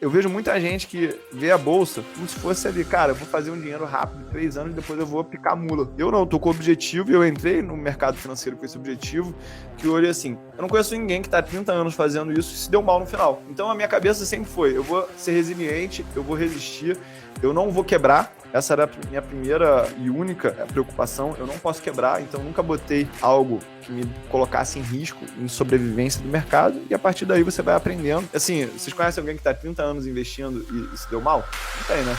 eu vejo muita gente que vê a bolsa como se fosse ali, cara, eu vou fazer um dinheiro rápido, 3 anos, depois eu vou picar a mula. Eu não, tô com o objetivo, e eu entrei no mercado financeiro com esse objetivo, que hoje, assim, eu não conheço ninguém que tá há 30 anos fazendo isso e se deu mal no final. Então a minha cabeça sempre foi, eu vou ser resiliente, eu vou resistir, eu não vou quebrar. Essa era a minha primeira e única preocupação. Eu não posso quebrar, então nunca botei algo que me colocasse em risco, em sobrevivência do mercado, e a partir daí você vai aprendendo. Assim, vocês conhecem alguém que está há 30 anos investindo e se deu mal? Não tem, né?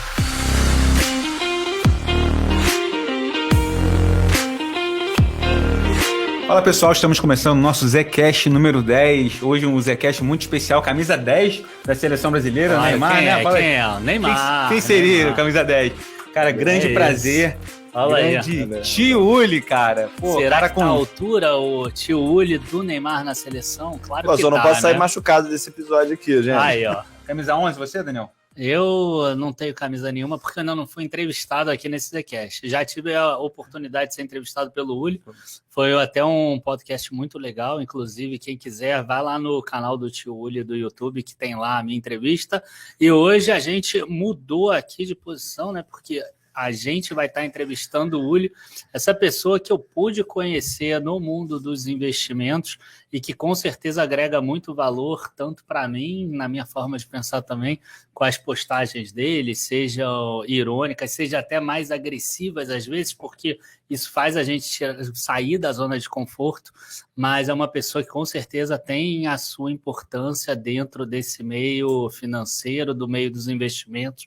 Fala pessoal, estamos começando o nosso Zcast número 10. Hoje um Zcast muito especial, camisa 10 da Seleção Brasileira, Neymar, quem né? Quem é? Neymar. Quem seria Neymar. o camisa 10? Cara, grande prazer. Fala grande aí. Tio Uli, cara. Pô, Será cara que tá à altura o tio Uli do Neymar na seleção? Claro que só não tá, posso sair né? machucado desse episódio aqui, gente. Aí, ó. Camisa 11 você, Daniel? Eu não tenho camisa nenhuma porque eu não fui entrevistado aqui nesse Zcast. Já tive a oportunidade de ser entrevistado pelo Uli. Foi até um podcast muito legal. Inclusive, quem quiser, vai lá no canal do tio Uli do YouTube, que tem lá a minha entrevista. E hoje a gente mudou aqui de posição, né? Porque a gente vai estar entrevistando o Uli, essa pessoa que eu pude conhecer no mundo dos investimentos e que com certeza agrega muito valor, tanto para mim, na minha forma de pensar também, com as postagens dele, sejam irônicas, seja até mais agressivas às vezes, porque isso faz a gente sair da zona de conforto, mas é uma pessoa que com certeza tem a sua importância dentro desse meio financeiro, do meio dos investimentos,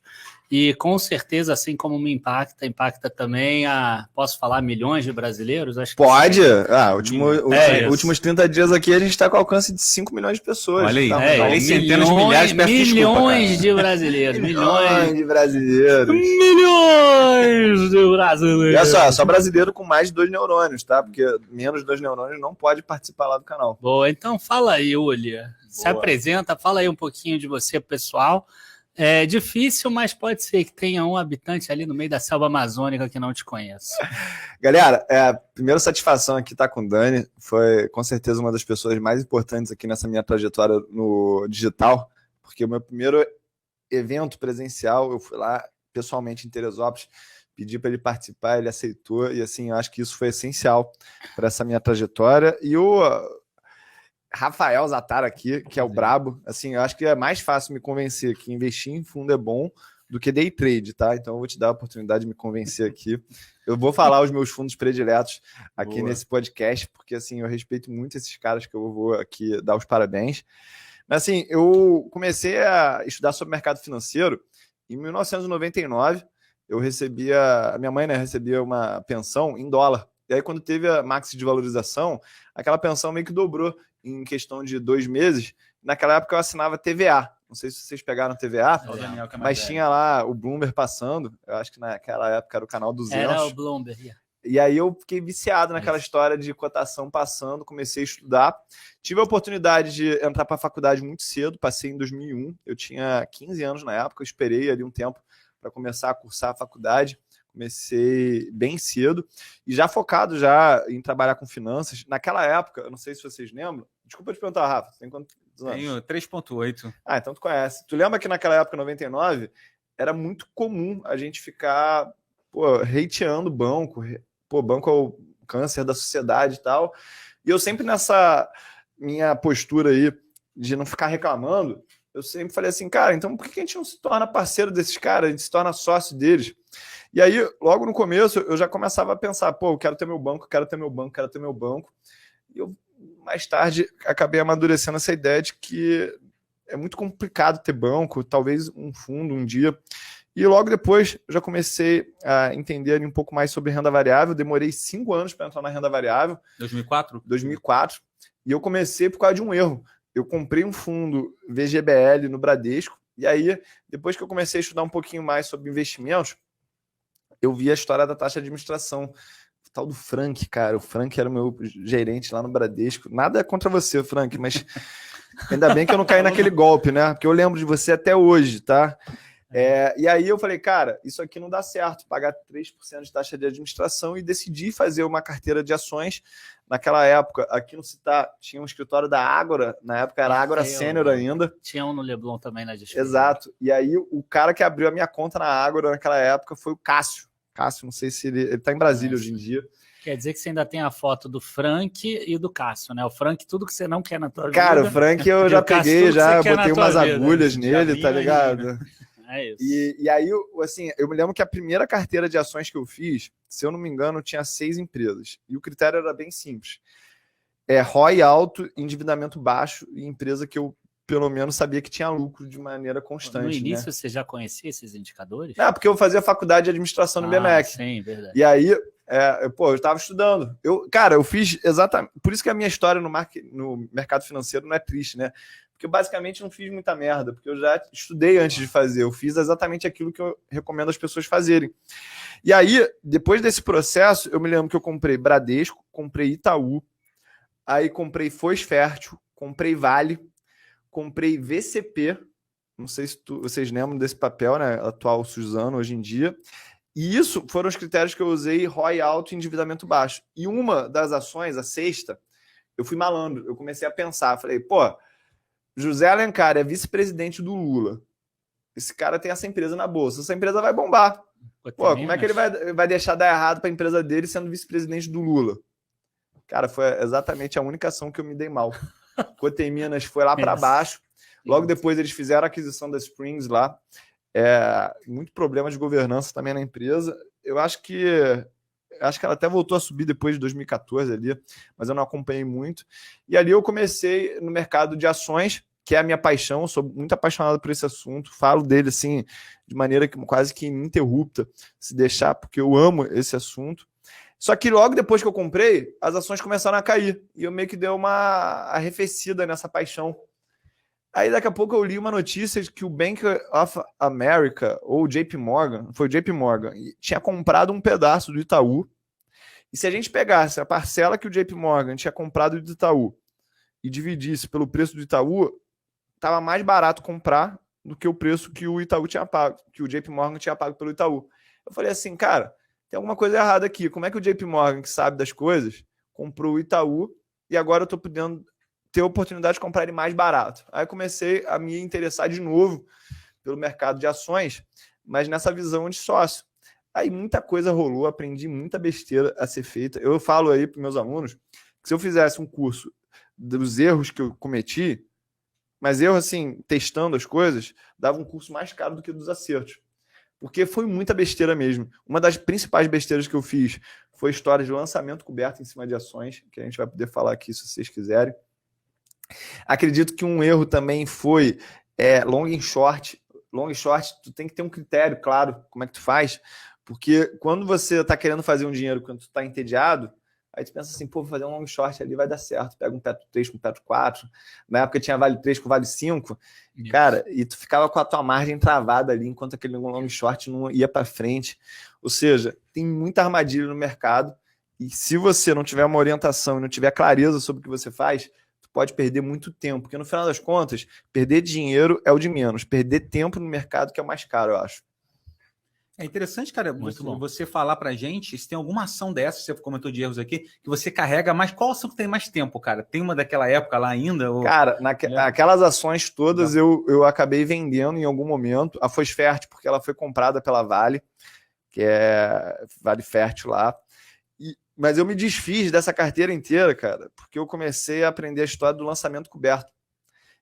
e com certeza, assim como me impacta também posso falar, milhões de brasileiros? Acho que Pode? sim. Últimos 30 dias aqui a gente está com alcance de 5 milhões de pessoas. Olha aí, tá? centenas de milhares, peço milhões desculpa, de brasileiros. Milhões de brasileiros. Milhões de brasileiros. E olha só brasileiro com mais de 2 neurônios, tá? Porque menos de 2 neurônios não pode participar lá do canal. Boa, então fala aí, Ulia. Se apresenta, fala aí um pouquinho de você, pessoal. É difícil, mas pode ser que tenha um habitante ali no meio da selva amazônica que não te conheça. Galera, a primeira satisfação aqui estar com o Dani. Foi com certeza uma das pessoas mais importantes aqui nessa minha trajetória no digital, porque o meu primeiro evento presencial, eu fui lá pessoalmente em Teresópolis, pedi para ele participar, ele aceitou, e assim, eu acho que isso foi essencial para essa minha trajetória. E o Rafael Zatara aqui, que é o brabo, assim, eu acho que é mais fácil me convencer que investir em fundo é bom do que day trade, tá? Então eu vou te dar a oportunidade de me convencer aqui. Eu vou falar os meus fundos prediletos aqui nesse podcast, porque assim, eu respeito muito esses caras que eu vou aqui dar os parabéns. Mas assim, eu comecei a estudar sobre mercado financeiro em 1999. A minha mãe, né, recebia uma pensão em dólar. E aí quando teve a maxi de valorização, aquela pensão meio que dobrou em questão de 2 meses. Naquela época eu assinava TVA. Não sei se vocês pegaram TVA, mas tinha lá o Bloomberg passando. Eu acho que naquela época era o canal 200. Era o Bloomberg. E aí eu fiquei viciado naquela história de cotação passando, comecei a estudar. Tive a oportunidade de entrar para a faculdade muito cedo, passei em 2001. Eu tinha 15 anos na época, eu esperei ali um tempo para começar a cursar a faculdade. Comecei bem cedo e já focado já em trabalhar com finanças. Naquela época, eu não sei se vocês lembram. Desculpa te perguntar, Rafa, tem quantos anos? Tenho 3,8. Ah, então tu conhece. Tu lembra que naquela época, 99, era muito comum a gente ficar hateando o banco. Banco é o câncer da sociedade e tal. E eu sempre nessa minha postura aí de não ficar reclamando, eu sempre falei assim, cara, então por que a gente não se torna parceiro desses caras? A gente se torna sócio deles. E aí, logo no começo, eu já começava a pensar, eu quero ter meu banco, quero ter meu banco, quero ter meu banco. E eu, mais tarde, acabei amadurecendo essa ideia de que é muito complicado ter banco, talvez um fundo um dia. E logo depois, eu já comecei a entender um pouco mais sobre renda variável. Demorei 5 anos para entrar na renda variável. 2004? 2004. E eu comecei por causa de um erro. Eu comprei um fundo VGBL no Bradesco. E aí, depois que eu comecei a estudar um pouquinho mais sobre investimentos, eu vi a história da taxa de administração. O tal do Frank, cara. O Frank era o meu gerente lá no Bradesco. Nada contra você, Frank, mas ainda bem que eu não caí naquele golpe, né? Porque eu lembro de você até hoje, tá? E aí eu falei, cara, isso aqui não dá certo, pagar 3% de taxa de administração, e decidi fazer uma carteira de ações. Naquela época, aqui no Città, tinha um escritório da Ágora, na época era Ágora Sênior ainda. Tinha um no Leblon também na disputa. Exato. E aí o cara que abriu a minha conta na Ágora naquela época foi o Cássio. Cássio, não sei se ele tá em Brasília hoje em dia. Quer dizer que você ainda tem a foto do Frank e do Cássio, né? O Frank, tudo que você não quer na tua vida. Cara, o Frank eu já peguei, já botei umas agulhas nele, tá ligado? Né? É isso. E aí, assim, eu me lembro que a primeira carteira de ações que eu fiz, se eu não me engano, tinha 6 empresas. E o critério era bem simples. ROI alto, endividamento baixo e empresa que eu, pelo menos, sabia que tinha lucro de maneira constante. No início, né? Você já conhecia esses indicadores? Não, porque eu fazia faculdade de administração no BMEC. Sim, verdade. E aí, eu estava estudando. Cara, eu fiz exatamente... Por isso que a minha história no mercado financeiro não é triste, né? Porque eu basicamente não fiz muita merda, porque eu já estudei antes de fazer. Eu fiz exatamente aquilo que eu recomendo as pessoas fazerem. E aí, depois desse processo, eu me lembro que eu comprei Bradesco, comprei Itaú, aí comprei Foz Fértil, comprei Vale, comprei VCP, não sei se vocês lembram desse papel, né? Atual Suzano hoje em dia. E isso foram os critérios que eu usei: ROI alto e endividamento baixo. E uma das ações, a sexta, eu fui malandro. Eu comecei a pensar, falei, pô, José Alencar é vice-presidente do Lula. Esse cara tem essa empresa na bolsa. Essa empresa vai bombar. Pô, como é que ele vai deixar dar errado para a empresa dele sendo vice-presidente do Lula? Cara, foi exatamente a única ação que eu me dei mal. Cotei Minas foi lá para baixo. Logo depois eles fizeram a aquisição da Springs lá. Muito problema de governança também na empresa. Eu acho que ela até voltou a subir depois de 2014 ali, mas eu não acompanhei muito. E ali eu comecei no mercado de ações, que é a minha paixão. Eu sou muito apaixonado por esse assunto. Falo dele assim de maneira quase que ininterrupta, se deixar, porque eu amo esse assunto. Só que logo depois que eu comprei, as ações começaram a cair. E eu meio que dei uma arrefecida nessa paixão. Aí daqui a pouco eu li uma notícia de que o Bank of America, ou JP Morgan, foi o JP Morgan, tinha comprado um pedaço do Itaú. E se a gente pegasse a parcela que o JP Morgan tinha comprado do Itaú e dividisse pelo preço do Itaú, estava mais barato comprar do que o preço que o Itaú tinha pago, que o JP Morgan tinha pago pelo Itaú. Eu falei assim, cara, tem alguma coisa errada aqui. Como é que o JP Morgan, que sabe das coisas, comprou o Itaú e agora eu estou podendo ter a oportunidade de comprar ele mais barato? Aí comecei a me interessar de novo pelo mercado de ações, mas nessa visão de sócio. Aí muita coisa rolou, aprendi muita besteira a ser feita. Eu falo aí para meus alunos que se eu fizesse um curso dos erros que eu cometi, mas erro assim, testando as coisas, dava um curso mais caro do que dos acertos. Porque foi muita besteira mesmo. Uma das principais besteiras que eu fiz foi a história de lançamento coberto em cima de ações, que a gente vai poder falar aqui se vocês quiserem. Acredito que um erro também foi long e short. Long e short, tu tem que ter um critério claro como é que tu faz, porque quando você está querendo fazer um dinheiro, quando tu está entediado, aí tu pensa assim, pô, vou fazer um long short ali, vai dar certo. Pega um Petro 3 com Petro 4. Na época tinha Vale 3 com Vale 5. Isso. Cara, e tu ficava com a tua margem travada ali, enquanto aquele long short não ia para frente. Ou seja, tem muita armadilha no mercado, e se você não tiver uma orientação e não tiver clareza sobre o que você faz, tu pode perder muito tempo, porque no final das contas, perder dinheiro é o de menos. Perder tempo no mercado que é o mais caro, eu acho. É interessante, cara, você falar pra gente se tem alguma ação dessa, você comentou de erros aqui, que você carrega, mas qual ação que tem mais tempo, cara? Tem uma daquela época lá ainda? Ou... Cara, aquelas ações todas eu acabei vendendo em algum momento. A Foz Fértil, porque ela foi comprada pela Vale, que é Vale Fértil lá. Mas eu me desfiz dessa carteira inteira, cara, porque eu comecei a aprender a história do lançamento coberto.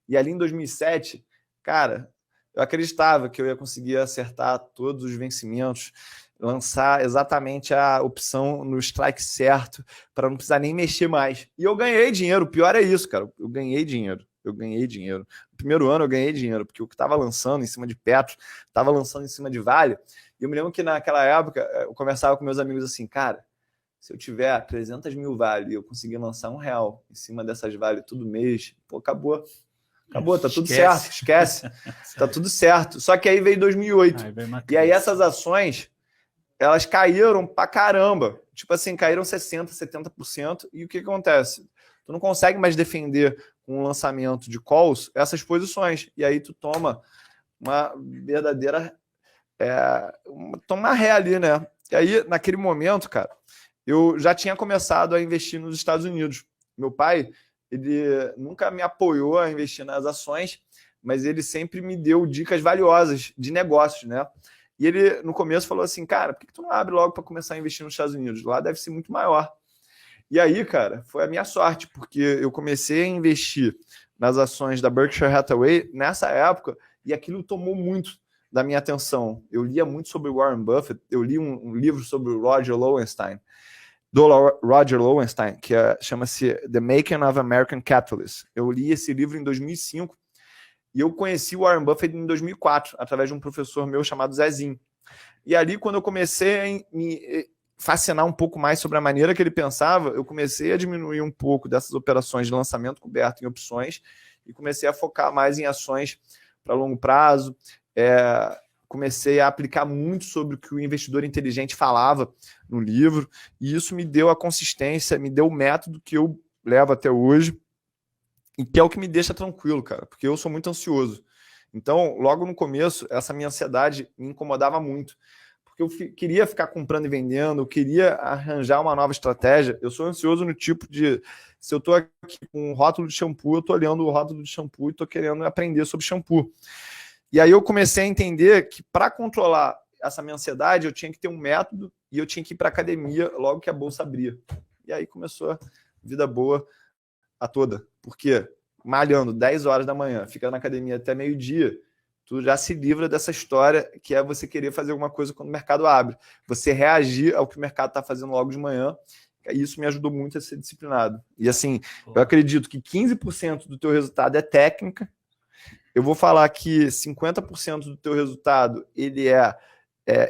E ali em 2007, cara... eu acreditava que eu ia conseguir acertar todos os vencimentos, lançar exatamente a opção no strike certo, para não precisar nem mexer mais. E eu ganhei dinheiro, o pior é isso, cara. Eu ganhei dinheiro. No primeiro ano eu ganhei dinheiro, porque o que estava lançando em cima de Petro, estava lançando em cima de Vale. E eu me lembro que naquela época eu conversava com meus amigos assim, cara, se eu tiver 300 mil Vale e eu conseguir lançar R$1 em cima dessas Vale todo mês, pô, acabou, tá tudo certo, esquece, tá tudo certo. Só que aí veio 2008, e aí essas ações, elas caíram pra caramba, tipo assim, caíram 60%, 70%, e o que acontece? Tu não consegue mais defender com o lançamento de calls essas posições, e aí tu toma uma verdadeira tomar ré ali, né? E aí, naquele momento, cara, eu já tinha começado a investir nos Estados Unidos. Meu pai, ele nunca me apoiou a investir nas ações, mas ele sempre me deu dicas valiosas de negócios, né? E ele, no começo, falou assim, cara, por que tu não abre logo para começar a investir nos Estados Unidos? Lá deve ser muito maior. E aí, cara, foi a minha sorte, porque eu comecei a investir nas ações da Berkshire Hathaway nessa época e aquilo tomou muito da minha atenção. Eu lia muito sobre Warren Buffett, eu li um livro sobre o Roger Lowenstein, do Roger Lowenstein, que chama-se The Making of American Capitalist. Eu li esse livro em 2005 e eu conheci o Warren Buffett em 2004, através de um professor meu chamado Zezinho. E ali, quando eu comecei a me fascinar um pouco mais sobre a maneira que ele pensava, eu comecei a diminuir um pouco dessas operações de lançamento coberto em opções e comecei a focar mais em ações para longo prazo. Comecei a aplicar muito sobre o que o investidor inteligente falava no livro, e isso me deu a consistência, me deu o método que eu levo até hoje, e que é o que me deixa tranquilo, cara, porque eu sou muito ansioso. Então, logo no começo, essa minha ansiedade me incomodava muito, porque eu queria ficar comprando e vendendo, eu queria arranjar uma nova estratégia. Eu sou ansioso no tipo de, se eu estou aqui com um rótulo de shampoo, eu estou olhando o rótulo de shampoo e estou querendo aprender sobre shampoo. E aí eu comecei a entender que para controlar essa minha ansiedade, eu tinha que ter um método e eu tinha que ir para a academia logo que a bolsa abria. E aí começou a vida boa a toda. Porque malhando 10 horas da manhã, fica na academia até meio-dia, tu já se livra dessa história que é você querer fazer alguma coisa quando o mercado abre. Você reagir ao que o mercado está fazendo logo de manhã. E isso me ajudou muito a ser disciplinado. E assim, eu acredito que 15% do teu resultado é técnica. Eu vou falar que 50% do teu resultado ele é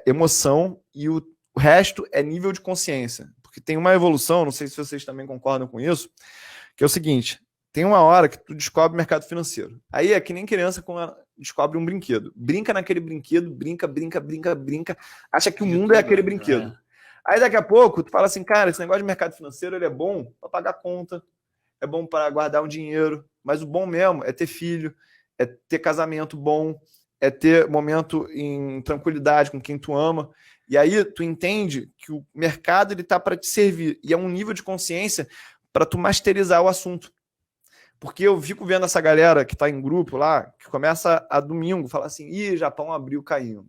emoção e o resto é nível de consciência. Porque tem uma evolução, não sei se vocês também concordam com isso, que é o seguinte, tem uma hora que tu descobre o mercado financeiro. Aí é que nem criança quando descobre um brinquedo. Brinca naquele brinquedo, brinca, acha que o mundo é aquele brinquedo. Aí daqui a pouco tu fala assim, cara, esse negócio de mercado financeiro ele é bom para pagar conta, é bom para guardar um dinheiro, mas o bom mesmo é ter filho, é ter casamento bom, é ter momento em tranquilidade com quem tu ama. E aí tu entende que o mercado ele tá para te servir. E é um nível de consciência para tu masterizar o assunto. Porque eu fico vendo essa galera que tá em grupo lá, que começa a domingo, fala assim, ih, Japão abriu caindo.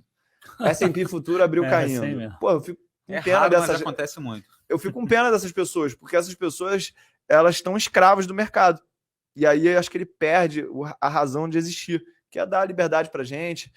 S&P Futuro abriu caindo. Assim pô, eu fico com pena raro, dessas... mas acontece muito. Eu fico com pena dessas pessoas, porque essas pessoas, elas estão escravas do mercado. E aí eu acho que ele perde a razão de existir, que é dar liberdade pra gente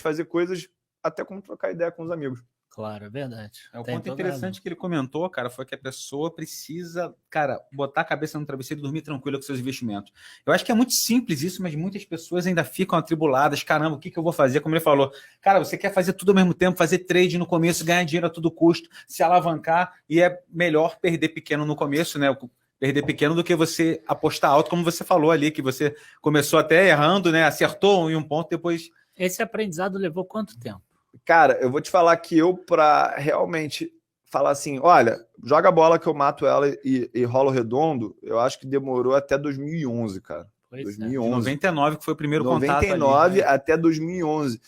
fazer coisas, até como trocar ideia com os amigos. Claro, é verdade. O ponto interessante que ele comentou, cara, foi que a pessoa precisa, cara, botar a cabeça no travesseiro e dormir tranquila com seus investimentos. Eu acho que é muito simples isso, mas muitas pessoas ainda ficam atribuladas. Caramba, o que eu vou fazer? Como ele falou, cara, você quer fazer tudo ao mesmo tempo, fazer trade no começo, ganhar dinheiro a todo custo, se alavancar, e é melhor perder pequeno no começo, né? Perder pequeno do que você apostar alto, como você falou ali, que você começou até errando, né? Acertou em um ponto, depois... Esse aprendizado levou quanto tempo? Cara, eu vou te falar que eu, para realmente falar assim, olha, joga a bola que eu mato ela e rolo redondo, eu acho que demorou até 2011, cara. Pois 2011. 99 que foi o primeiro 99 contato ali, né? até 2011.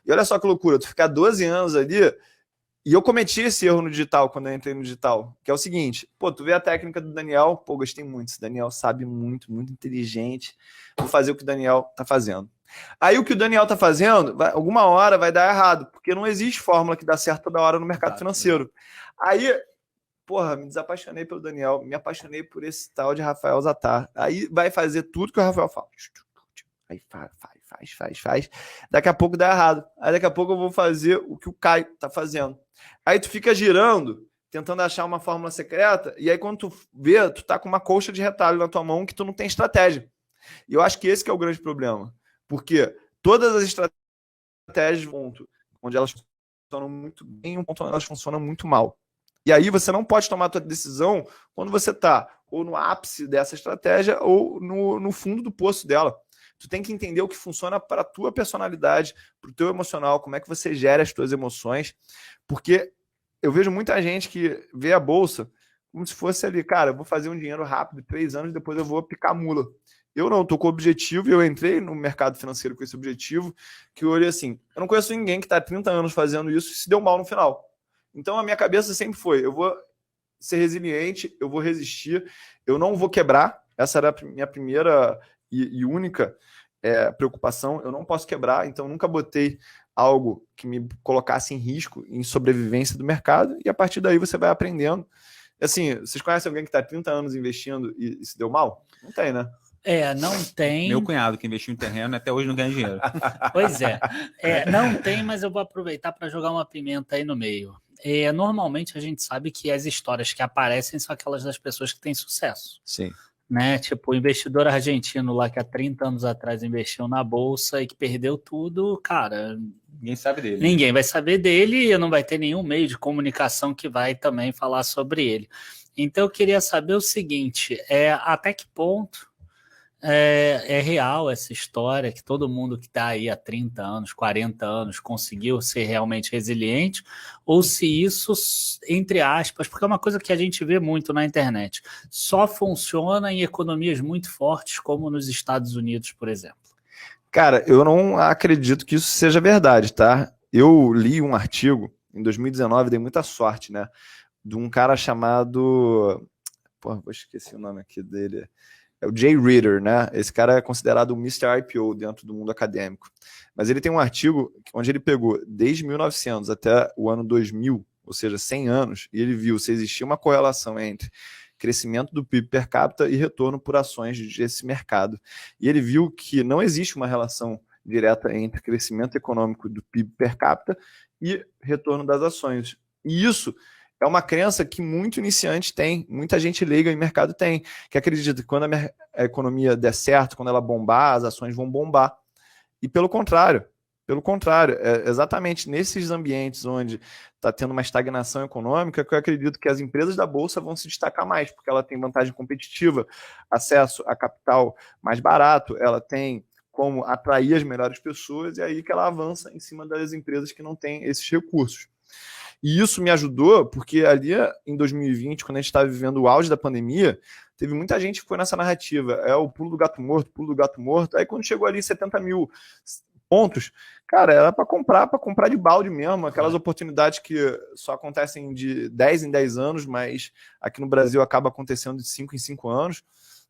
E olha só que loucura, tu ficar 12 anos ali, e eu cometi esse erro no digital, quando eu entrei no digital, que é o seguinte, pô, tu vê a técnica do Daniel, pô, gostei muito, esse Daniel sabe muito, muito inteligente, vou fazer o que o Daniel tá fazendo. Aí o que o Daniel tá fazendo, alguma hora vai dar errado, porque não existe fórmula que dá certo toda hora no mercado financeiro. Aí, porra, me desapaixonei pelo Daniel, me apaixonei por esse tal de Rafael Zattar. Aí vai fazer tudo que o Rafael fala. Aí faz. Daqui a pouco dá errado. Aí daqui a pouco eu vou fazer o que o Caio tá fazendo. Aí tu fica girando, tentando achar uma fórmula secreta, e aí quando tu vê, tu tá com uma colcha de retalho na tua mão que tu não tem estratégia. E eu acho que esse que é o grande problema. Porque todas as estratégias, onde elas funcionam muito bem, um ponto onde elas funcionam muito mal. E aí você não pode tomar a tua decisão quando você está ou no ápice dessa estratégia ou no fundo do poço dela. Tu tem que entender o que funciona para a tua personalidade, para o teu emocional, como é que você gera as tuas emoções. Porque eu vejo muita gente que vê a bolsa como se fosse ali, cara, eu vou fazer um dinheiro rápido, 3 anos, depois eu vou picar mula. Eu não, tô com o objetivo e eu entrei no mercado financeiro com esse objetivo, que eu olhei assim, eu não conheço ninguém que está há 30 anos fazendo isso e se deu mal no final. Então a minha cabeça sempre foi, eu vou ser resiliente, eu vou resistir, eu não vou quebrar. Essa era a minha primeira e única preocupação, eu não posso quebrar, então nunca botei algo que me colocasse em risco, em sobrevivência do mercado, e a partir daí você vai aprendendo. Assim, vocês conhecem alguém que está há 30 anos investindo e se deu mal? Não tem, né? Não tem. Meu cunhado que investiu em terreno até hoje não ganha dinheiro. Pois não tem, mas eu vou aproveitar para jogar uma pimenta aí no meio. Normalmente a gente sabe que as histórias que aparecem são aquelas das pessoas que têm sucesso. Sim. Né? Tipo, o investidor argentino lá que há 30 anos atrás investiu na bolsa e que perdeu tudo, cara, ninguém sabe dele. Ninguém vai saber dele e não vai ter nenhum meio de comunicação que vai também falar sobre ele. Então eu queria saber o seguinte, até que ponto é real essa história que todo mundo que está aí há 30 anos, 40 anos conseguiu ser realmente resiliente, ou se isso, entre aspas, porque é uma coisa que a gente vê muito na internet, só funciona em economias muito fortes como nos Estados Unidos, por exemplo. Cara, eu não acredito que isso seja verdade, tá? Eu li um artigo em 2019, dei muita sorte, né? De um cara chamado... Porra, vou esquecer o nome aqui dele... É o Jay Reader, né? Esse cara é considerado o Mr. IPO dentro do mundo acadêmico. Mas ele tem um artigo onde ele pegou desde 1900 até o ano 2000, ou seja, 100 anos, e ele viu se existia uma correlação entre crescimento do PIB per capita e retorno por ações desse mercado. E ele viu que não existe uma relação direta entre crescimento econômico do PIB per capita e retorno das ações. E isso é uma crença que muito iniciante tem, muita gente leiga em mercado tem, que acredita que quando a economia der certo, quando ela bombar, as ações vão bombar. E pelo contrário, exatamente nesses ambientes onde está tendo uma estagnação econômica, que eu acredito que as empresas da Bolsa vão se destacar mais, porque ela tem vantagem competitiva, acesso a capital mais barato, ela tem como atrair as melhores pessoas, e aí que ela avança em cima das empresas que não têm esses recursos. E isso me ajudou, porque ali em 2020, quando a gente estava vivendo o auge da pandemia, teve muita gente que foi nessa narrativa, o pulo do gato morto, aí quando chegou ali 70 mil pontos, cara, era para comprar de balde mesmo, aquelas oportunidades que só acontecem de 10 em 10 anos, mas aqui no Brasil acaba acontecendo de 5 em 5 anos.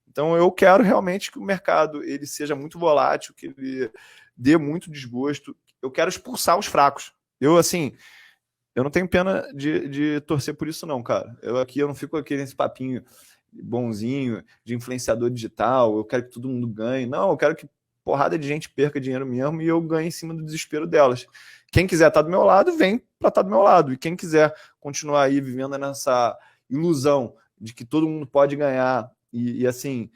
Então eu quero realmente que o mercado ele seja muito volátil, que ele dê muito desgosto, eu quero expulsar os fracos. Eu não tenho pena de torcer por isso não, cara. Eu não fico aqui nesse papinho bonzinho, de influenciador digital, eu quero que todo mundo ganhe. Não, eu quero que porrada de gente perca dinheiro mesmo e eu ganhe em cima do desespero delas. Quem quiser estar do meu lado, vem para estar do meu lado. E quem quiser continuar aí vivendo nessa ilusão de que todo mundo pode ganhar e assim...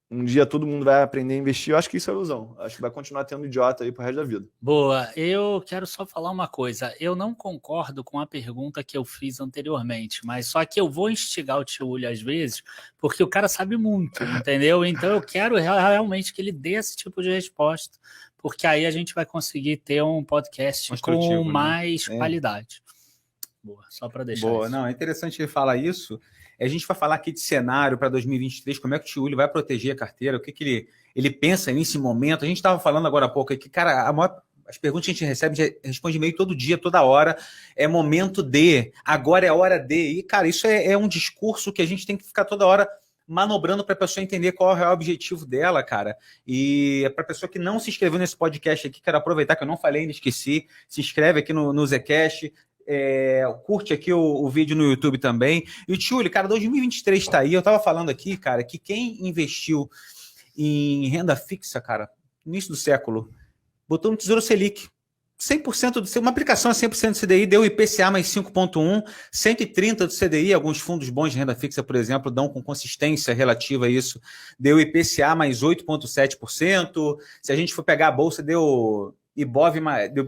um dia todo mundo vai aprender a investir, eu acho que isso é ilusão. Acho que vai continuar tendo idiota aí pro resto da vida. Boa, eu quero só falar uma coisa. Eu não concordo com a pergunta que eu fiz anteriormente, mas só que eu vou instigar o tio Uli às vezes, porque o cara sabe muito, entendeu? Então eu quero realmente que ele dê esse tipo de resposta, porque aí a gente vai conseguir ter um podcast com mais qualidade. Boa, só para deixar Boa, isso. Não, é interessante ele falar isso. A gente vai falar aqui de cenário para 2023, como é que o tio Uli vai proteger a carteira, o que ele pensa nesse momento. A gente estava falando agora há pouco aqui, cara, as perguntas que a gente recebe, a gente responde e-mail todo dia, toda hora, é momento de, agora é hora de. E, cara, isso é um discurso que a gente tem que ficar toda hora manobrando para a pessoa entender qual é o real objetivo dela, cara. E para a pessoa que não se inscreveu nesse podcast aqui, quero aproveitar que eu não falei ainda, esqueci, se inscreve aqui no Zcast, curte aqui o vídeo no YouTube também. E o Tchuli, cara, 2023 está aí. Eu tava falando aqui, cara, que quem investiu em renda fixa, cara, no início do século, botou no Tesouro Selic 100% uma aplicação a 100% do CDI, deu IPCA mais 5,1, 130 do CDI, alguns fundos bons de renda fixa, por exemplo, dão com consistência relativa a isso, deu IPCA mais 8,7%, se a gente for pegar a bolsa, deu Ibov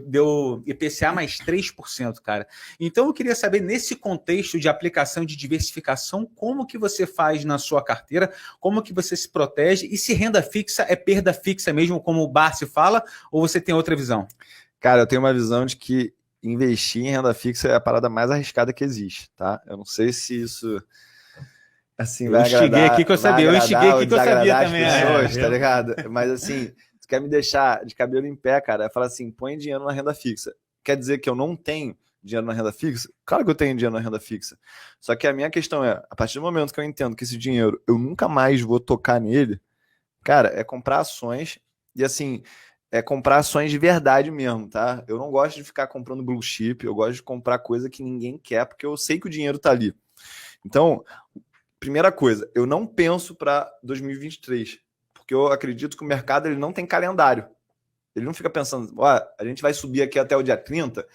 deu IPCA mais 3%, cara. Então eu queria saber, nesse contexto de aplicação de diversificação, como que você faz na sua carteira, como que você se protege, e se renda fixa é perda fixa mesmo, como o Barsi fala, ou você tem outra visão? Cara, eu tenho uma visão de que investir em renda fixa é a parada mais arriscada que existe, tá? Eu não sei se isso assim, Eu vai instiguei agradar, aqui que eu vai sabia, eu agradar instiguei ou aqui que eu sabia desagradar as também. pessoas, É, tá eu- ligado? Mas assim, tu quer me deixar de cabelo em pé, cara, fala assim, põe dinheiro na renda fixa. Quer dizer que eu não tenho dinheiro na renda fixa? Claro que eu tenho dinheiro na renda fixa. Só que a minha questão é, a partir do momento que eu entendo que esse dinheiro eu nunca mais vou tocar nele, cara, é comprar ações e assim, é comprar ações de verdade mesmo, tá? Eu não gosto de ficar comprando blue chip, eu gosto de comprar coisa que ninguém quer, porque eu sei que o dinheiro tá ali. Então, primeira coisa, eu não penso para 2023, porque eu acredito que o mercado ele não tem calendário. Ele não fica pensando, ó, a gente vai subir aqui até o dia 30,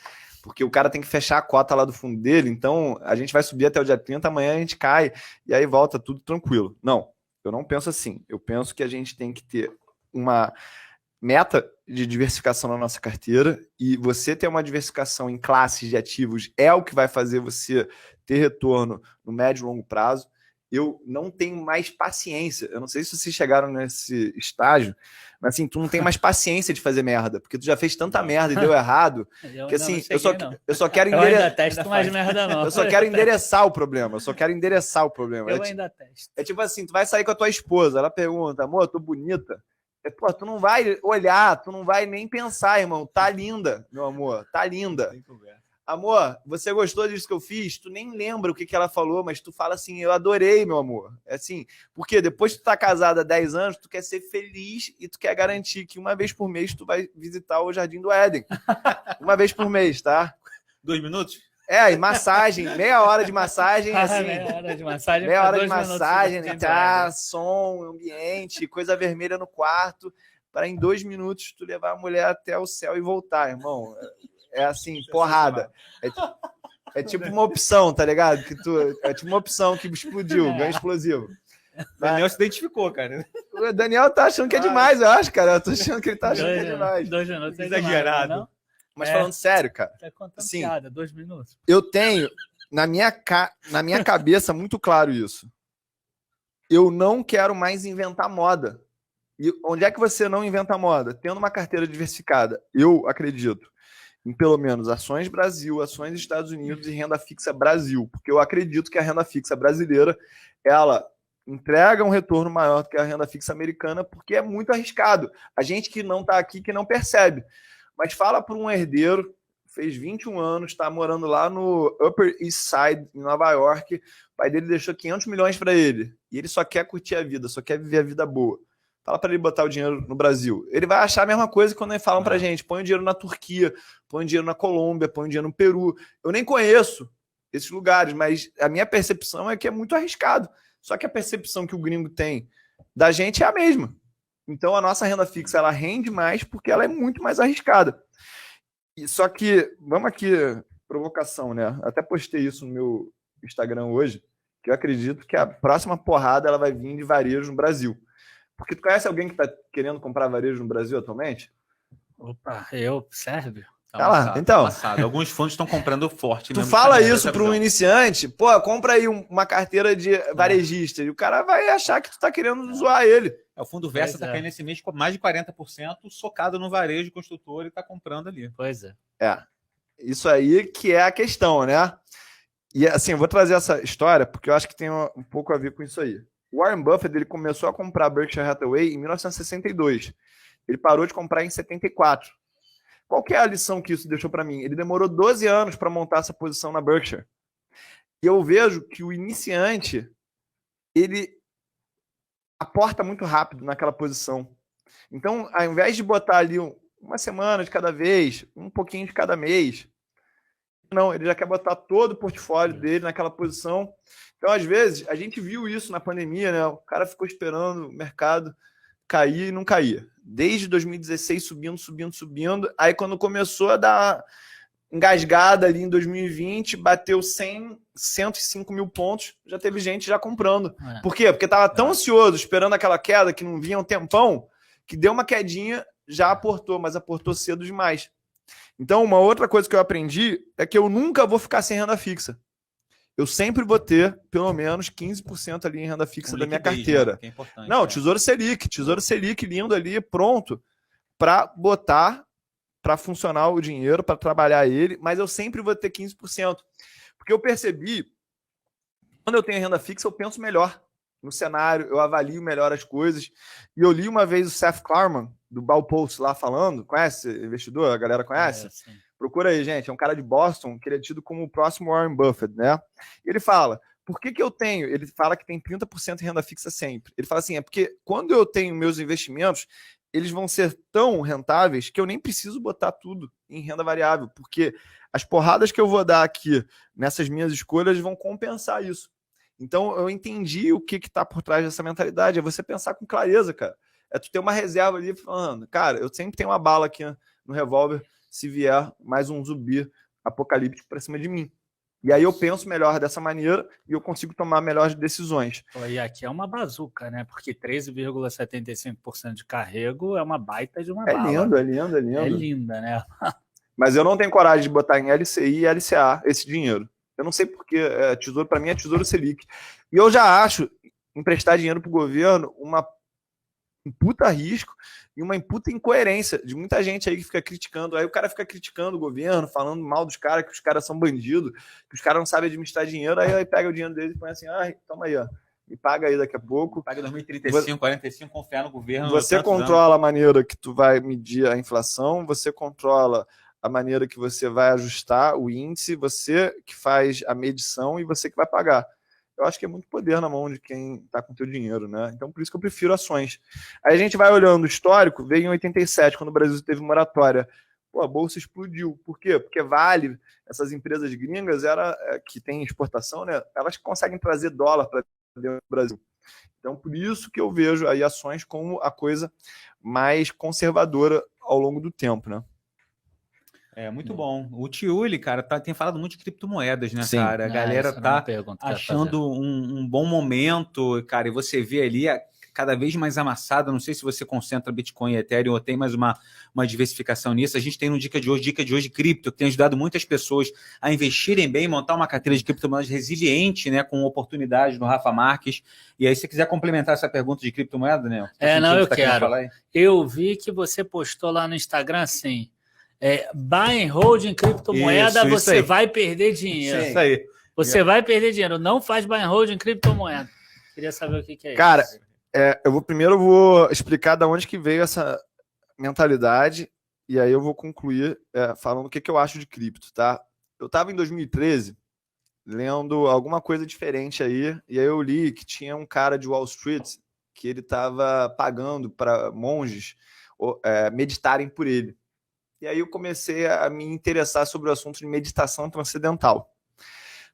porque o cara tem que fechar a cota lá do fundo dele, então a gente vai subir até o dia 30, amanhã a gente cai e aí volta tudo tranquilo. Não, eu não penso assim. Eu penso que a gente tem que ter uma meta de diversificação na nossa carteira e você ter uma diversificação em classes de ativos é o que vai fazer você ter retorno no médio e longo prazo. Eu não tenho mais paciência. Eu não sei se vocês chegaram nesse estágio, mas assim, tu não tem mais paciência de fazer merda, porque tu já fez tanta merda e deu errado, Eu que ainda não assim, cheguei, não. eu só quero Eu ainda endereçar. testo mais merda, não. Eu só quero endereçar o problema. Eu só quero endereçar o problema. Eu ainda testo. É tipo assim, tu vai sair com a tua esposa, ela pergunta, amor, tô bonita? Pô, tu não vai olhar, tu não vai nem pensar, irmão. Tá linda, meu amor, tá linda. Amor, você gostou disso que eu fiz? Tu nem lembra o que ela falou, mas tu fala assim, eu adorei, meu amor. É assim, porque depois que tu tá casada há 10 anos, tu quer ser feliz e tu quer garantir que uma vez por mês tu vai visitar o Jardim do Éden. Uma vez por mês, tá? 2 minutos? E massagem, meia hora de massagem, assim. Meia hora de massagem. Meia hora de 2 minutos massagem, de tá? Som, ambiente, coisa vermelha no quarto, para em 2 minutos tu levar a mulher até o céu e voltar, irmão. É assim, porrada. É tipo uma opção, tá ligado? É tipo uma opção que explodiu, ganho explosivo. O Daniel se identificou, cara. O Daniel tá achando que é demais, eu acho, cara. Eu tô achando que ele tá achando que é demais. 2 minutos é Exagerado. demais, não? Mas falando sério, cara, Tá contando Sim. piada, 2 minutos. eu tenho na minha cabeça muito claro isso. Eu não quero mais inventar moda. E onde é que você não inventa moda? Tendo uma carteira diversificada. Eu acredito em pelo menos ações Brasil, ações Estados Unidos e renda fixa Brasil, porque eu acredito que a renda fixa brasileira, ela entrega um retorno maior do que a renda fixa americana, porque é muito arriscado. A gente que não está aqui, que não percebe. Mas fala para um herdeiro, fez 21 anos, está morando lá no Upper East Side, em Nova York, o pai dele deixou 500 milhões para ele, e ele só quer curtir a vida, só quer viver a vida boa. Fala para ele botar o dinheiro no Brasil. Ele vai achar a mesma coisa quando eles falam para gente, põe o dinheiro na Turquia, põe o dinheiro na Colômbia, põe o dinheiro no Peru. Eu nem conheço esses lugares, mas a minha percepção é que é muito arriscado. Só que a percepção que o gringo tem da gente é a mesma. Então a nossa renda fixa ela rende mais porque ela é muito mais arriscada. Só que, vamos aqui, provocação, né? Até postei isso no meu Instagram hoje, que eu acredito que a próxima porrada ela vai vir de varejo no Brasil. Porque tu conhece alguém que está querendo comprar varejo no Brasil atualmente? Opa, Sérgio? Tá lá, então. Alguns fundos estão comprando forte. Tu fala isso para um iniciante, pô, compra aí uma carteira de varejista, e o cara vai achar que tu tá querendo zoar ele. O fundo Versa tá caindo esse mês com mais de 40%, socado no varejo construtor e tá comprando ali. Pois é. Isso aí que é a questão, né? E assim, eu vou trazer essa história porque eu acho que tem um pouco a ver com isso aí. O Warren Buffett ele começou a comprar Berkshire Hathaway em 1962. Ele parou de comprar em 74. Qual que é a lição que isso deixou para mim? Ele demorou 12 anos para montar essa posição na Berkshire. E eu vejo que o iniciante, ele aporta muito rápido naquela posição. Então, ao invés de botar ali uma semana de cada vez, um pouquinho de cada mês, não, ele já quer botar todo o portfólio dele naquela posição. Então, às vezes, a gente viu isso na pandemia, né? O cara ficou esperando o mercado cair e não caía. Desde 2016, subindo. Aí, quando começou a dar engasgada ali em 2020, bateu 105 mil pontos, já teve gente já comprando. Por quê? Porque estava tão ansioso, esperando aquela queda, que não vinha um tempão, que deu uma quedinha, já aportou, mas aportou cedo demais. Então, uma outra coisa que eu aprendi é que eu nunca vou ficar sem renda fixa. Eu sempre vou ter pelo menos 15% ali em renda fixa da minha carteira. Né? É não, Tesouro Selic lindo ali, pronto para botar, para funcionar o dinheiro, para trabalhar ele, mas eu sempre vou ter 15%. Porque eu percebi Quando eu tenho renda fixa, eu penso melhor no cenário, eu avalio melhor as coisas. E eu li uma vez o Seth Klarman, do Baupost, lá falando. Conhece investidor? A galera conhece? Procura aí, gente. É um cara de Boston que ele é tido como o próximo Warren Buffett, né? E ele fala, por que eu tenho? Ele fala que tem 30% de renda fixa sempre. Ele fala assim, é porque quando eu tenho meus investimentos, eles vão ser tão rentáveis que eu nem preciso botar tudo em renda variável, porque as porradas que eu vou dar aqui nessas minhas escolhas vão compensar isso. Então eu entendi o que está por trás dessa mentalidade. É você pensar com clareza, cara. É tu ter uma reserva ali falando, cara, eu sempre tenho uma bala aqui no revólver se vier mais um zumbi apocalíptico para cima de mim. E aí eu penso melhor dessa maneira e eu consigo tomar melhores decisões. E aqui é uma bazuca, né? Porque 13,75% de carrego é uma baita de uma bala. Lindo, é lindo, é lindo. É linda, né? Mas eu não tenho coragem de botar em LCI e LCA esse dinheiro. Eu não sei porque tesouro, para mim é Tesouro Selic. E eu já acho emprestar dinheiro para o governo um puta risco e uma puta incoerência de muita gente aí que fica criticando. Aí o cara fica criticando o governo, falando mal dos caras, que os caras são bandidos, que os caras não sabem administrar dinheiro, aí pega o dinheiro deles e põe assim, toma aí, ó, me paga aí daqui a pouco. Paga 2035, 45, confiar no governo. Você controla a maneira que tu vai medir a inflação, você controla a maneira que você vai ajustar o índice, você que faz a medição e você que vai pagar. Eu acho que é muito poder na mão de quem está com o teu dinheiro, né? Então, por isso que eu prefiro ações. Aí a gente vai olhando o histórico, veio em 87, quando o Brasil teve moratória. Pô, a bolsa explodiu. Por quê? Porque Vale, essas empresas gringas, que têm exportação, né? Elas conseguem trazer dólar para dentro do Brasil. Então, por isso que eu vejo aí ações como a coisa mais conservadora ao longo do tempo, né? É muito bom. O Tiuli, cara, tem falado muito de criptomoedas, né, Sim. cara? A galera tá achando um bom momento, cara, e você vê ali cada vez mais amassada. Não sei se você concentra Bitcoin e Ethereum ou tem mais uma diversificação nisso. A gente tem no dica de hoje cripto, que tem ajudado muitas pessoas a investirem bem, montar uma carteira de criptomoedas resiliente, né, com oportunidades no Rafa Marques. E aí, se você quiser complementar essa pergunta de criptomoeda, né? Eu quero. Eu vi que você postou lá no Instagram assim, buy and hold em criptomoeda, você vai perder dinheiro. Isso aí. Você vai perder dinheiro. Não faz buy and hold em criptomoeda. Queria saber o que é isso. Cara, eu vou explicar de onde que veio essa mentalidade e aí eu vou concluir falando o que eu acho de cripto, tá? Eu estava em 2013 lendo alguma coisa diferente aí e aí eu li que tinha um cara de Wall Street que ele estava pagando para monges meditarem por ele. E aí eu comecei a me interessar sobre o assunto de meditação transcendental.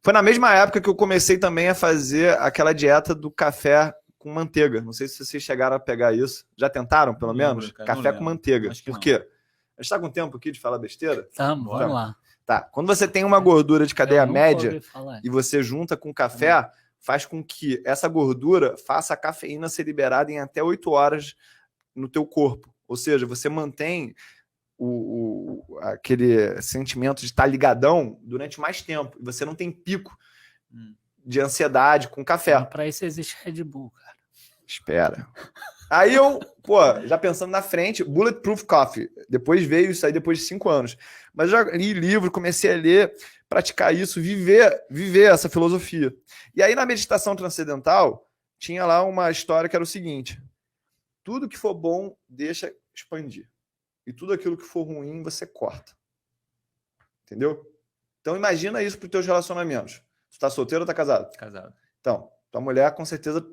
Foi na mesma época que eu comecei também a fazer aquela dieta do café com manteiga. Não sei se vocês chegaram a pegar isso. Já tentaram, pelo menos? Café com manteiga. Por quê? A gente está com tempo aqui de falar besteira? Vamos lá. Tá. Quando você tem uma gordura de cadeia média e você junta com café, faz com que essa gordura faça a cafeína ser liberada em até 8 horas no teu corpo. Ou seja, você mantém aquele sentimento de estar ligadão durante mais tempo. E você não tem pico de ansiedade com café. Para isso existe Red Bull, cara. Espera. Aí eu, já pensando na frente, Bulletproof Coffee. Depois veio isso aí depois de 5 anos. Mas já li livro, comecei a ler, praticar isso, viver essa filosofia. E aí na meditação transcendental, tinha lá uma história que era o seguinte: tudo que for bom, deixa expandir. E tudo aquilo que for ruim, você corta. Entendeu? Então imagina isso para os teus relacionamentos. Tu tá solteiro ou tá casado? Casado. Então, tua mulher com certeza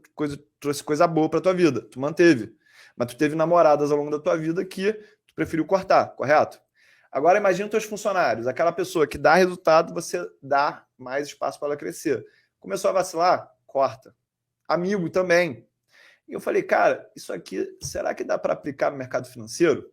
trouxe coisa boa para tua vida. Tu manteve. Mas tu teve namoradas ao longo da tua vida que tu preferiu cortar, correto? Agora imagina os teus funcionários. Aquela pessoa que dá resultado, você dá mais espaço para ela crescer. Começou a vacilar? Corta. Amigo também. E eu falei, cara, isso aqui, será que dá para aplicar no mercado financeiro?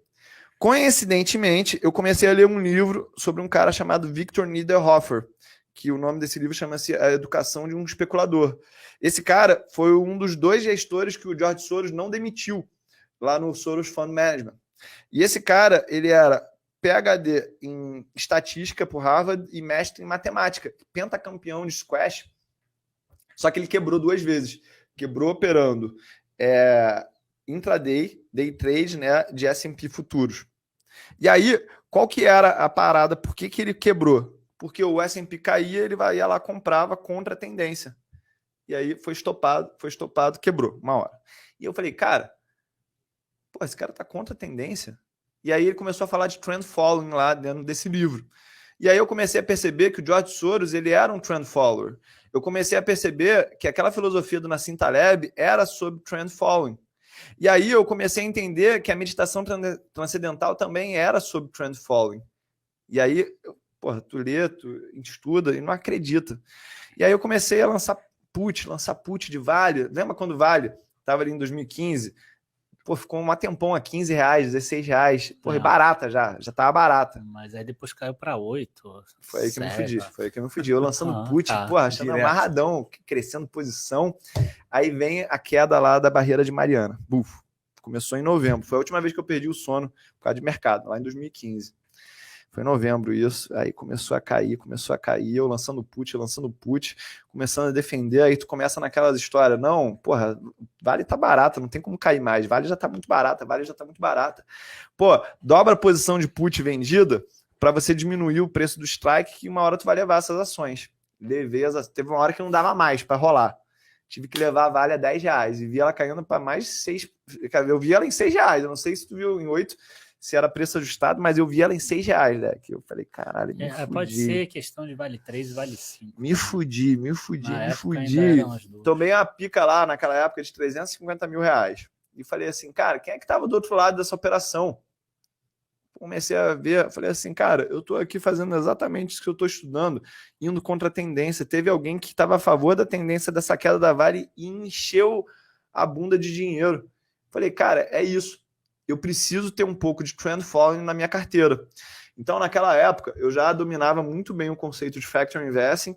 Coincidentemente, eu comecei a ler um livro sobre um cara chamado Victor Niederhofer, que o nome desse livro chama-se A Educação de um Especulador. Esse cara foi um dos 2 gestores que o George Soros não demitiu lá no Soros Fund Management. E esse cara, ele era PhD em estatística por Harvard e mestre em matemática, pentacampeão de squash, só que ele quebrou 2 vezes. Quebrou operando intraday, day trade, né, de S&P futuros. E aí, qual que era a parada? Por que ele quebrou? Porque o S&P caía, ele ia lá, comprava contra a tendência. e aí foi estopado, quebrou uma hora. E eu falei, cara, pô, esse cara tá contra a tendência. E aí ele começou a falar de trend following lá dentro desse livro. E aí eu comecei a perceber que o George Soros, ele era um trend follower. Eu comecei a perceber que aquela filosofia do Nassim Taleb era sobre trend following. E aí eu comecei a entender que a meditação transcendental também era sobre trend following. E aí, porra, tu lê, tu estuda e não acredita. E aí eu comecei a lançar put de Vale. Lembra quando Vale estava ali em 2015? Pô, ficou um tempão a R$15, R$16. Porra, barata já tava barata. Mas aí depois caiu para 8. Foi aí que eu me fudi. Eu lançando put, porra, achando amarradão, crescendo posição. Aí vem a queda lá da barreira de Mariana. Bufo. Começou em novembro. Foi a última vez que eu perdi o sono por causa de mercado, lá em 2015. Foi em novembro isso, aí começou a cair, eu lançando put, começando a defender, aí tu começa naquelas histórias, não, porra, Vale tá barata, não tem como cair mais, Vale já tá muito barata. Pô, dobra a posição de put vendida para você diminuir o preço do strike, que uma hora tu vai levar essas ações. Teve uma hora que não dava mais para rolar. Tive que levar a Vale a R$10 e vi ela caindo para mais 6, eu vi ela em R$6, eu não sei se tu viu em 8, se era preço ajustado, mas eu vi ela em R$6, né? Que eu falei, caralho, me fudi. Pode ser questão de Vale 3 e Vale 5. Me fudi. Tomei uma pica lá naquela época de R$350 mil. E falei assim, cara, quem é que tava do outro lado dessa operação? Comecei a ver, falei assim, cara, eu tô aqui fazendo exatamente isso que eu tô estudando, indo contra a tendência. Teve alguém que estava a favor da tendência dessa queda da Vale e encheu a bunda de dinheiro. Falei, cara, é isso. Eu preciso ter um pouco de trend following na minha carteira. Então, naquela época, eu já dominava muito bem o conceito de factor investing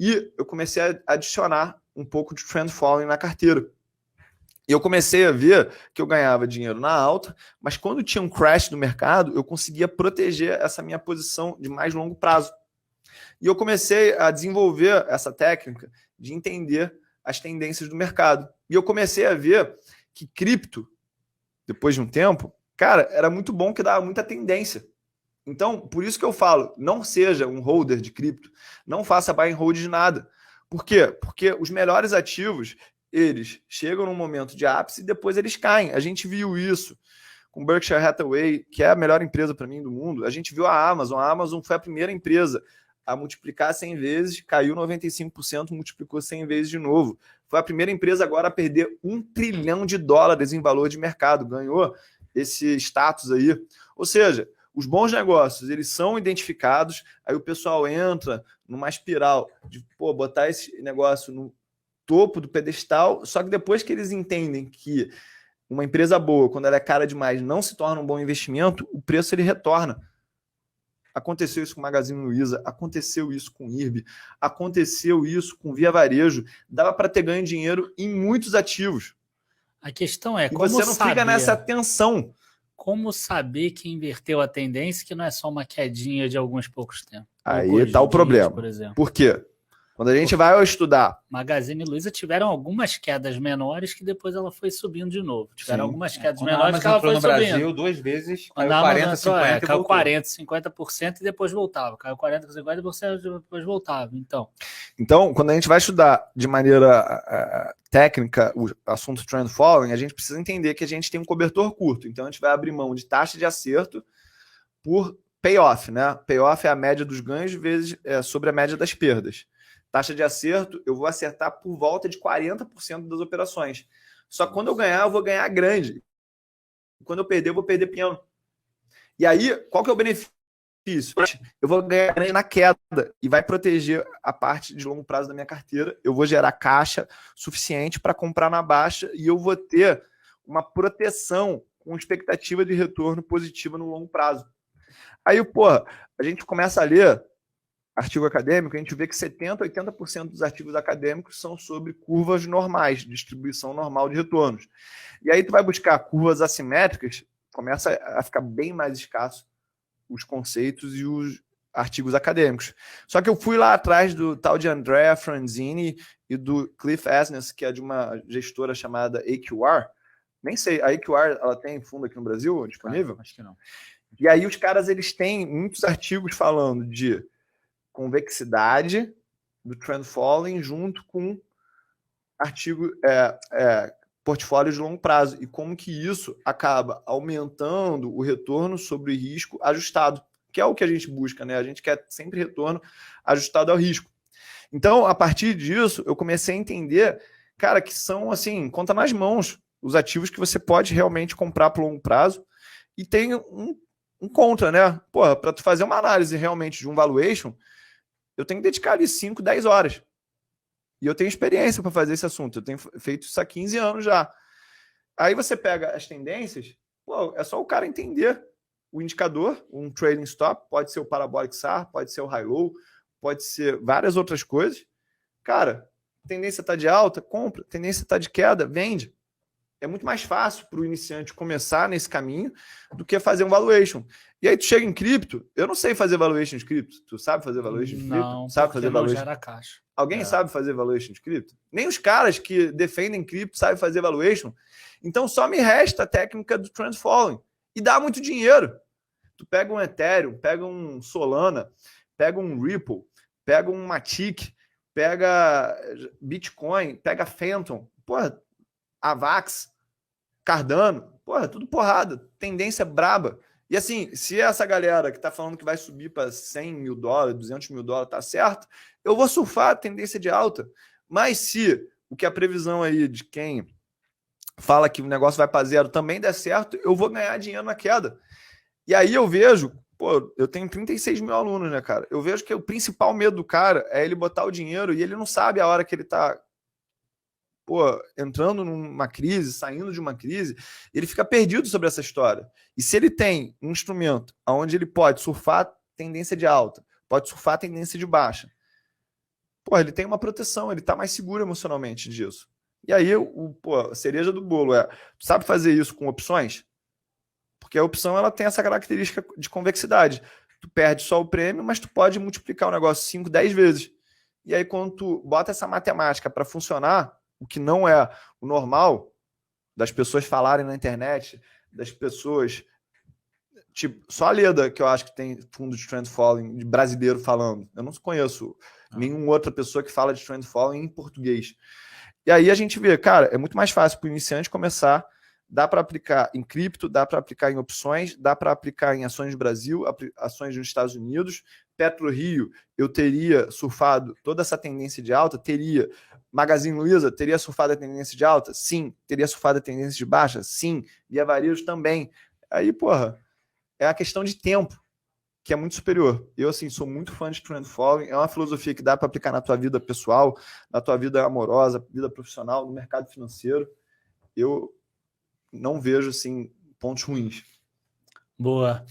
e eu comecei a adicionar um pouco de trend following na carteira. E eu comecei a ver que eu ganhava dinheiro na alta, mas quando tinha um crash do mercado, eu conseguia proteger essa minha posição de mais longo prazo. E eu comecei a desenvolver essa técnica de entender as tendências do mercado. E eu comecei a ver que cripto, depois de um tempo, cara, era muito bom, que dava muita tendência. Então, por isso que eu falo, não seja um holder de cripto, não faça buy and hold de nada. Por quê? Porque os melhores ativos, eles chegam num momento de ápice e depois eles caem. A gente viu isso com Berkshire Hathaway, que é a melhor empresa para mim do mundo. A gente viu a Amazon foi a primeira empresa a multiplicar 100 vezes, caiu 95%, multiplicou 100 vezes de novo. Foi a primeira empresa agora a perder $1 trilhão em valor de mercado. Ganhou esse status aí. Ou seja, os bons negócios, eles são identificados, aí o pessoal entra numa espiral de botar esse negócio no topo do pedestal, só que depois que eles entendem que uma empresa boa, quando ela é cara demais, não se torna um bom investimento, o preço ele retorna. Aconteceu isso com Magazine Luiza, aconteceu isso com IRB, aconteceu isso com Via Varejo. Dava para ter ganho dinheiro em muitos ativos. A questão é, como você não fica nessa tensão. Como saber que inverteu a tendência, que não é só uma quedinha de alguns poucos tempos? Aí está o problema. Por quê? Quando a gente vai estudar... Magazine Luiza tiveram algumas quedas menores que depois ela foi subindo de novo. Tiveram algumas quedas menores que ela foi subindo. Brasil 2 vezes, caiu 40%, 50%. Caiu 40%, 50% e depois voltava. Caiu 40%, 50% e depois voltava. Então, quando a gente vai estudar de maneira técnica o assunto trend following, a gente precisa entender que a gente tem um cobertor curto. Então, a gente vai abrir mão de taxa de acerto por payoff, né? Payoff é a média dos ganhos vezes sobre a média das perdas. Taxa de acerto, eu vou acertar por volta de 40% das operações. Só que quando eu ganhar, eu vou ganhar grande. Quando eu perder, eu vou perder pequeno. E aí, qual que é o benefício? Eu vou ganhar grande na queda e vai proteger a parte de longo prazo da minha carteira. Eu vou gerar caixa suficiente para comprar na baixa e eu vou ter uma proteção com expectativa de retorno positiva no longo prazo. Aí, a gente começa a ler artigo acadêmico, a gente vê que 70%, 80% dos artigos acadêmicos são sobre curvas normais, distribuição normal de retornos. E aí tu vai buscar curvas assimétricas, começa a ficar bem mais escasso os conceitos e os artigos acadêmicos. Só que eu fui lá atrás do tal de Andrea Franzini e do Cliff Asness, que é de uma gestora chamada AQR. Nem sei, a AQR ela tem fundo aqui no Brasil disponível? Acho que não. E aí os caras eles têm muitos artigos falando de convexidade do trend following junto com portfólio de longo prazo e como que isso acaba aumentando o retorno sobre o risco ajustado, que é o que a gente busca, né? A gente quer sempre retorno ajustado ao risco. Então, a partir disso, eu comecei a entender, cara, que são, assim, conta nas mãos os ativos que você pode realmente comprar por longo prazo e tem um contra, né? Porra, para tu fazer uma análise realmente de um valuation, eu tenho que dedicar ali 5, 10 horas. E eu tenho experiência para fazer esse assunto. Eu tenho feito isso há 15 anos já. Aí você pega as tendências, pô, é só o cara entender o indicador, um trailing stop, pode ser o parabolic SAR, pode ser o high-low, pode ser várias outras coisas. Cara, tendência está de alta, compra. Tendência está de queda, vende. É muito mais fácil para o iniciante começar nesse caminho do que fazer um valuation. E aí tu chega em cripto, eu não sei fazer valuation de cripto. Tu sabe fazer valuation de cripto? Não, sabe fazer não valuation? gera caixa. Alguém sabe fazer valuation de cripto? Nem os caras que defendem cripto sabem fazer valuation. Então só me resta a técnica do trend following. E dá muito dinheiro. Tu pega um Ethereum, pega um Solana, pega um Ripple, pega um Matic, pega Bitcoin, pega Phantom, porra, Avax, Cardano, porra, tudo porrada, tendência braba. E assim, se essa galera que tá falando que vai subir para 100 mil dólares, 200 mil dólares, tá certo, eu vou surfar a tendência de alta. Mas se o que a previsão aí de quem fala que o negócio vai para zero também der certo, eu vou ganhar dinheiro na queda. E aí eu vejo, pô, eu tenho 36 mil alunos, né, cara? Eu vejo que o principal medo do cara é ele botar o dinheiro e ele não sabe a hora que ele tá, pô, entrando numa crise, saindo de uma crise, ele fica perdido sobre essa história. E se ele tem um instrumento onde ele pode surfar tendência de alta, pode surfar tendência de baixa, pô, ele tem uma proteção, ele tá mais seguro emocionalmente disso. E aí, a cereja do bolo tu sabe fazer isso com opções? Porque a opção ela tem essa característica de convexidade. Tu perde só o prêmio, mas tu pode multiplicar o negócio 5, 10 vezes. E aí, quando tu bota essa matemática para funcionar, o que não é o normal das pessoas falarem na internet, das pessoas... Tipo, só a Leda, que eu acho que tem fundo de trend following, de brasileiro falando. Eu não conheço nenhuma outra pessoa que fala de trend following em português. E aí a gente vê, cara, é muito mais fácil para o iniciante começar. Dá para aplicar em cripto, dá para aplicar em opções, dá para aplicar em ações do Brasil, ações nos Estados Unidos. PetroRio, eu teria surfado toda essa tendência de alta? Teria. Magazine Luiza, teria surfado a tendência de alta? Sim. Teria surfado a tendência de baixa? Sim. Via Varejo também. Aí, porra, é a questão de tempo, que é muito superior. Eu, assim, sou muito fã de trend following. É uma filosofia que dá para aplicar na tua vida pessoal, na tua vida amorosa, vida profissional, no mercado financeiro. Eu não vejo, assim, pontos ruins. Boa.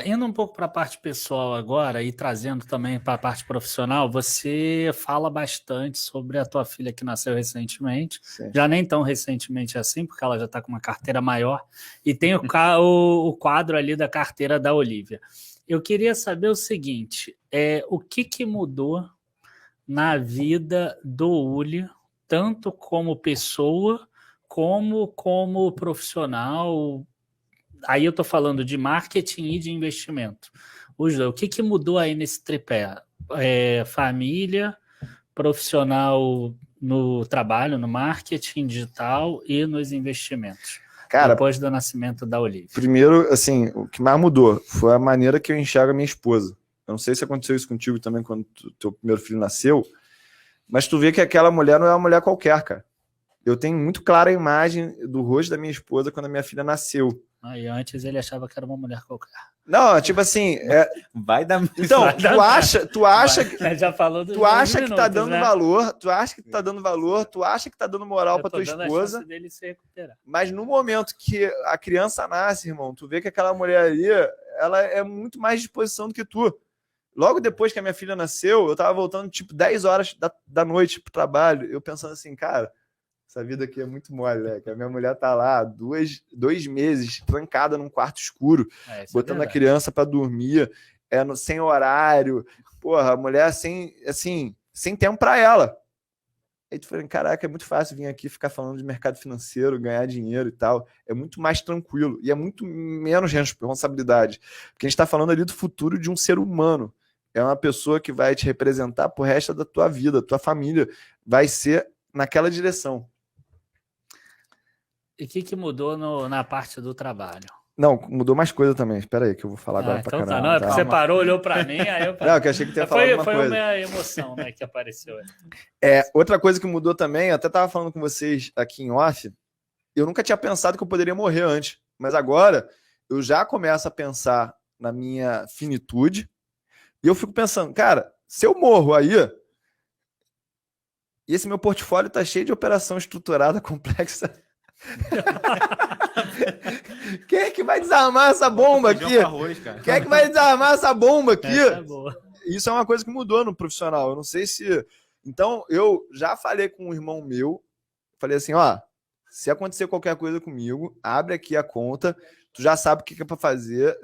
Indo um pouco para a parte pessoal agora e trazendo também para a parte profissional, você fala bastante sobre a tua filha que nasceu recentemente, Sim. Já nem tão recentemente assim, porque ela já está com uma carteira maior, e tem o quadro ali da carteira da Olivia. Eu queria saber o seguinte, o que mudou na vida do Uli, tanto como pessoa, como profissional. Aí eu estou falando de marketing e de investimento. O que mudou aí nesse tripé? Família, profissional no trabalho, no marketing digital e nos investimentos. Cara, depois do nascimento da Olivia. Primeiro, assim, o que mais mudou foi a maneira que eu enxergo a minha esposa. Eu não sei se aconteceu isso contigo também quando teu primeiro filho nasceu, mas tu vê que aquela mulher não é uma mulher qualquer, cara. Eu tenho muito clara a imagem do rosto da minha esposa quando a minha filha nasceu. E antes ele achava que era uma mulher qualquer. Não, tipo assim... Vai dar... Então, tu acha já falou tu acha que tá dando valor, tu acha que tá dando valor, tu acha que tá dando moral pra tua esposa, dele se recuperar. Mas no momento que a criança nasce, irmão, tu vê que aquela mulher ali, ela é muito mais disposição do que tu. Logo depois que a minha filha nasceu, eu tava voltando tipo 10 horas da noite pro trabalho, eu pensando assim, cara, essa vida aqui é muito mole, né? Que a minha mulher tá lá 2 meses trancada num quarto escuro, botando a criança para dormir, sem horário. Porra, a mulher sem tempo para ela. Aí tu fala, caraca, é muito fácil vir aqui ficar falando de mercado financeiro, ganhar dinheiro e tal. É muito mais tranquilo e é muito menos responsabilidade. Porque a gente está falando ali do futuro de um ser humano. É uma pessoa que vai te representar pro resto da tua vida, tua família vai ser naquela direção. E o que mudou na parte do trabalho? Não, mudou mais coisa também. Espera aí que eu vou falar agora pra então caramba. tá. Não, é porque você parou, olhou pra mim, aí eu... Não, que eu achei que tu ia falar alguma coisa. Foi uma emoção, né, que apareceu. Outra coisa que mudou também, eu até tava falando com vocês aqui em off, eu nunca tinha pensado que eu poderia morrer antes, mas agora eu já começo a pensar na minha finitude e eu fico pensando, cara, se eu morro aí, e esse meu portfólio tá cheio de operação estruturada, complexa... Quem é que vai desarmar essa bomba aqui? Quem é que vai desarmar essa bomba aqui? Isso é uma coisa que mudou no profissional. Eu não sei se... Então, eu já falei com um irmão meu, falei assim, ó, se acontecer qualquer coisa comigo, abre aqui a conta, tu já sabe o que é pra fazer,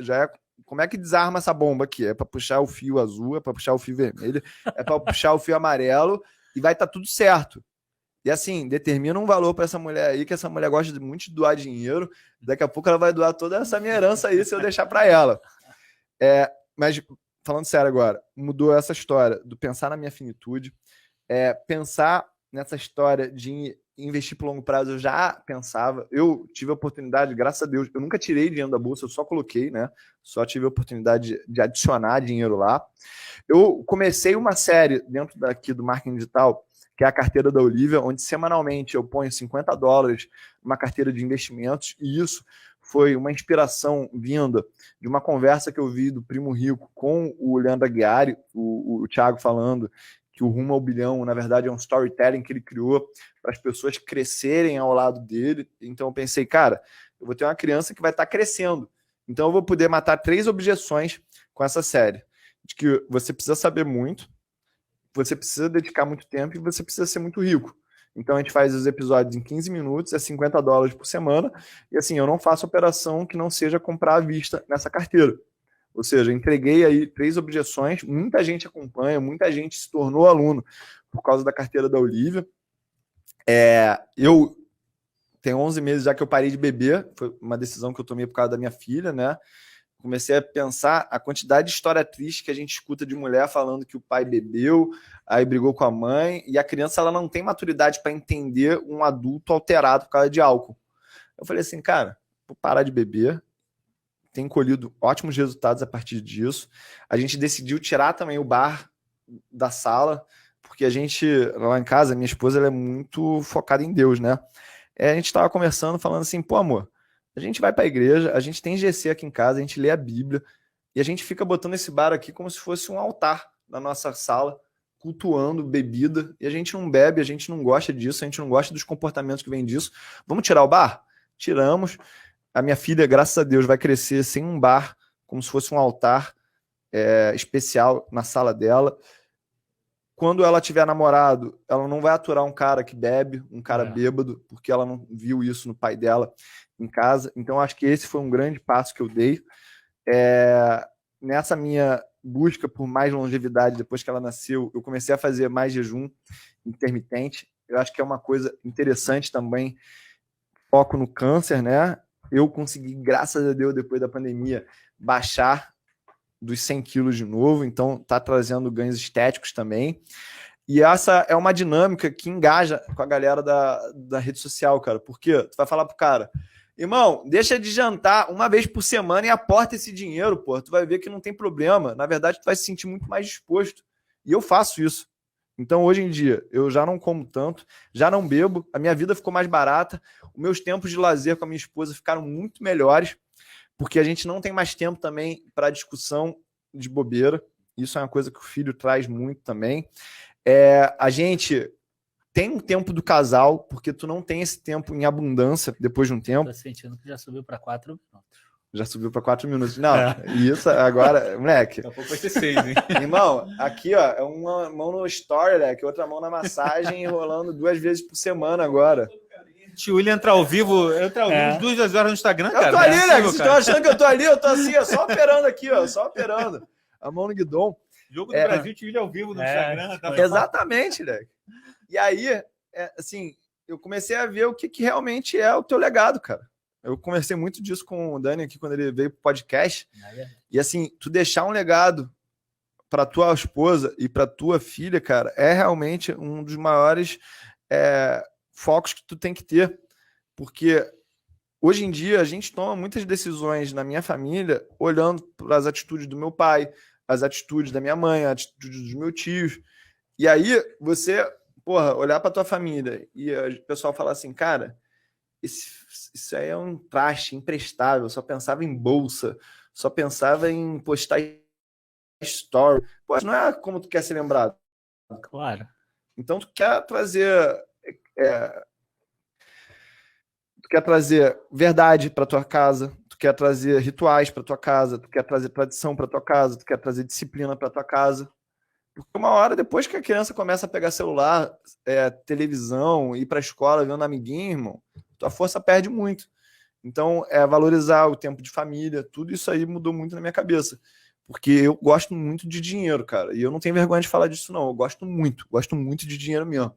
como é que desarma essa bomba aqui? É pra puxar o fio azul, é pra puxar o fio vermelho, é pra puxar o fio amarelo e vai estar tudo certo. E assim, determina um valor para essa mulher aí, que essa mulher gosta muito de doar dinheiro. Daqui a pouco ela vai doar toda essa minha herança aí se eu deixar para ela. Mas, falando sério agora, mudou essa história do pensar na minha finitude, pensar nessa história de investir por longo prazo. Eu já pensava, eu tive a oportunidade, graças a Deus, eu nunca tirei dinheiro da bolsa, eu só coloquei, né? Só tive a oportunidade de adicionar dinheiro lá. Eu comecei uma série dentro daqui do marketing digital, que é a carteira da Olivia, onde semanalmente eu ponho $50 numa carteira de investimentos, e isso foi uma inspiração vinda de uma conversa que eu vi do Primo Rico com o Leandro Aguiari, o Thiago falando que o Rumo ao Bilhão, na verdade, é um storytelling que ele criou para as pessoas crescerem ao lado dele. Então eu pensei, cara, eu vou ter uma criança que vai estar crescendo, então eu vou poder matar 3 objeções com essa série, de que você precisa saber muito, você precisa dedicar muito tempo e você precisa ser muito rico. Então a gente faz os episódios em 15 minutos, é $50 por semana, e assim, eu não faço operação que não seja comprar à vista nessa carteira. Ou seja, entreguei aí 3 objeções, muita gente acompanha, muita gente se tornou aluno por causa da carteira da Olivia. Eu tenho 11 meses já que eu parei de beber, foi uma decisão que eu tomei por causa da minha filha, né? Comecei a pensar a quantidade de história triste que a gente escuta de mulher falando que o pai bebeu, aí brigou com a mãe, e a criança ela não tem maturidade para entender um adulto alterado por causa de álcool. Eu falei assim, cara, vou parar de beber, tem colhido ótimos resultados a partir disso. A gente decidiu tirar também o bar da sala, porque a gente, lá em casa, minha esposa ela é muito focada em Deus, né? A gente estava conversando, falando assim, pô amor, a gente vai para a igreja, a gente tem GC aqui em casa, a gente lê a Bíblia, e a gente fica botando esse bar aqui como se fosse um altar na nossa sala, cultuando bebida, e a gente não bebe, a gente não gosta disso, a gente não gosta dos comportamentos que vêm disso. Vamos tirar o bar? Tiramos. A minha filha, graças a Deus, vai crescer sem um bar, como se fosse um altar especial na sala dela. Quando ela tiver namorado, ela não vai aturar um cara que bebe, um cara bêbado, porque ela não viu isso no pai dela em casa. Então, acho que esse foi um grande passo que eu dei. Nessa minha busca por mais longevidade, depois que ela nasceu, eu comecei a fazer mais jejum intermitente. Eu acho que é uma coisa interessante também, foco no câncer, né? Eu consegui, graças a Deus, depois da pandemia, baixar dos 100 quilos de novo, então tá trazendo ganhos estéticos também. E essa é uma dinâmica que engaja com a galera da rede social, cara, porque tu vai falar pro cara, irmão, deixa de jantar uma vez por semana e aporta esse dinheiro, pô, tu vai ver que não tem problema, na verdade tu vai se sentir muito mais disposto, e eu faço isso. Então hoje em dia eu já não como tanto, já não bebo, a minha vida ficou mais barata, os meus tempos de lazer com a minha esposa ficaram muito melhores, porque a gente não tem mais tempo também para discussão de bobeira. Isso é uma coisa que o filho traz muito também. A gente tem um tempo do casal, porque tu não tem esse tempo em abundância depois de um tempo. Tô sentindo que já subiu para 4 minutos. Já subiu para 4 minutos. Não, isso agora, moleque. Daqui a pouco vai ser 6, hein? Irmão, aqui, ó, é uma mão no story, moleque, outra mão na massagem, enrolando 2 vezes por semana agora. Tio William entra ao vivo 2 horas no Instagram, cara. Eu tô ali, né? Vocês estão achando que eu tô ali? Eu tô assim, ó, só operando aqui, ó, só operando. A mão no guidão. Jogo do Brasil, tio William ao vivo no Instagram. Tá exatamente, né? E aí, assim, eu comecei a ver o que realmente é o teu legado, cara. Eu conversei muito disso com o Dani aqui quando ele veio pro podcast. E assim, tu deixar um legado para tua esposa e para tua filha, cara, é realmente um dos maiores focos que tu tem que ter, porque hoje em dia a gente toma muitas decisões na minha família olhando para as atitudes do meu pai, as atitudes da minha mãe, as atitudes dos meus tios, e aí você, olhar para tua família e o pessoal falar assim, cara, isso aí é um traste imprestável, só pensava em bolsa, só pensava em postar story. Pô, não é como tu quer ser lembrado. Claro. Então tu quer trazer verdade para tua casa, tu quer trazer rituais para tua casa, tu quer trazer tradição para tua casa, tu quer trazer disciplina para tua casa. Porque uma hora depois que a criança começa a pegar celular, televisão, ir para a escola vendo amiguinho, irmão, tua força perde muito. Então, valorizar o tempo de família, tudo isso aí mudou muito na minha cabeça. Porque eu gosto muito de dinheiro, cara. E eu não tenho vergonha de falar disso, não. Eu gosto muito de dinheiro mesmo.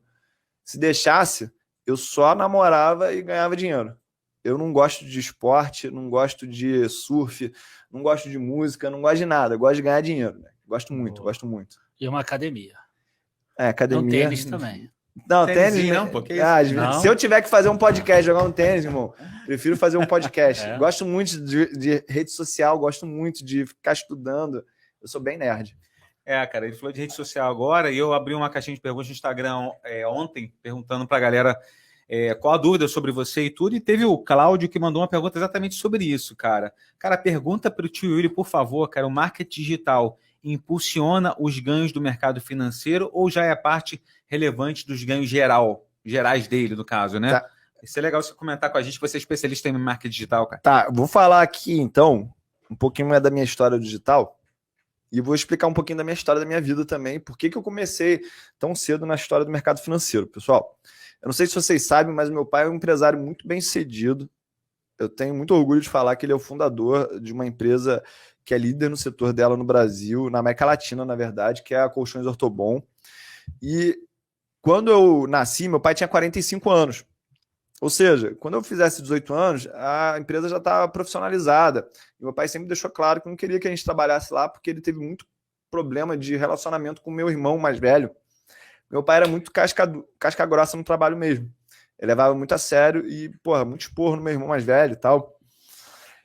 Se deixasse, eu só namorava e ganhava dinheiro. Eu não gosto de esporte, não gosto de surf, não gosto de música, não gosto de nada. Eu gosto de ganhar dinheiro, né? Gosto muito. E uma academia. Academia. Um tênis também. Não, tênis não, porque não. Se eu tiver que fazer um podcast, jogar um tênis, irmão, prefiro fazer um podcast. Gosto muito de rede social, gosto muito de ficar estudando. Eu sou bem nerd. Cara, ele falou de rede social agora e eu abri uma caixinha de perguntas no Instagram ontem, perguntando pra galera qual a dúvida sobre você e tudo, e teve o Cláudio que mandou uma pergunta exatamente sobre isso, cara. Cara, pergunta pro tio Yuri, por favor, cara, o marketing digital impulsiona os ganhos do mercado financeiro ou já é parte relevante dos ganhos gerais dele, no caso, né? Tá. Isso é legal você comentar com a gente, que você é especialista em marketing digital, cara. Tá, vou falar aqui, então, um pouquinho da minha história digital e vou explicar um pouquinho da minha história da minha vida também, por que eu comecei tão cedo na história do mercado financeiro. Pessoal, eu não sei se vocês sabem, mas meu pai é um empresário muito bem sucedido. Eu tenho muito orgulho de falar que ele é o fundador de uma empresa que é líder no setor dela no Brasil, na América Latina, na verdade, que é a Colchões Ortobon. E quando eu nasci, meu pai tinha 45 anos. Ou seja, quando eu fizesse 18 anos, a empresa já estava profissionalizada. E meu pai sempre deixou claro que não queria que a gente trabalhasse lá, porque ele teve muito problema de relacionamento com o meu irmão mais velho. Meu pai era muito casca grossa no trabalho mesmo. Ele levava muito a sério e, muito esporro no meu irmão mais velho e tal.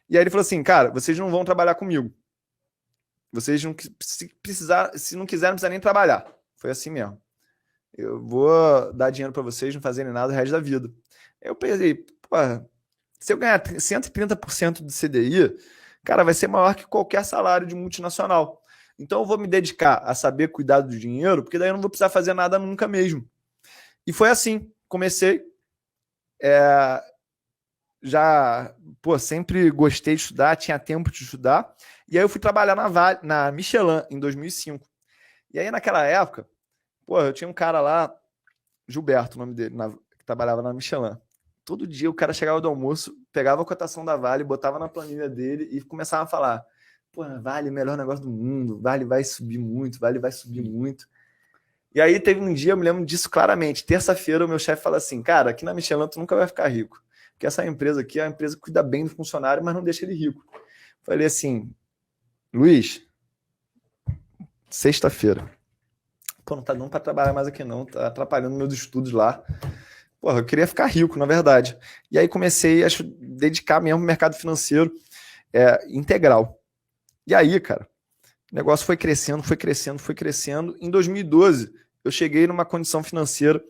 E aí ele falou assim, cara, vocês não vão trabalhar comigo. Vocês não, se não quiserem, não precisa nem trabalhar. Foi assim mesmo. Eu vou dar dinheiro para vocês não fazerem nada o resto da vida. Aí eu pensei, se eu ganhar 130% de CDI, cara, vai ser maior que qualquer salário de multinacional. Então eu vou me dedicar a saber cuidar do dinheiro, porque daí eu não vou precisar fazer nada nunca mesmo. E foi assim, comecei. Sempre gostei de estudar, tinha tempo de estudar. E aí eu fui trabalhar na Michelin em 2005. E aí naquela época, eu tinha um cara lá, Gilberto, o nome dele, que trabalhava na Michelin. Todo dia o cara chegava do almoço, pegava a cotação da Vale, botava na planilha dele e começava a falar: Vale, melhor negócio do mundo, Vale vai subir muito, Vale vai subir muito. E aí teve um dia, eu me lembro disso claramente, terça-feira o meu chefe fala assim, cara, aqui na Michelin tu nunca vai ficar rico, porque essa empresa aqui é uma empresa que cuida bem do funcionário, mas não deixa ele rico. Falei assim, Luiz, sexta-feira, não tá dando para trabalhar mais aqui não, tá atrapalhando meus estudos lá. Eu queria ficar rico, na verdade. E aí comecei a dedicar mesmo ao mercado financeiro integral. E aí, cara, o negócio foi crescendo. Em 2012, eu cheguei numa condição financeira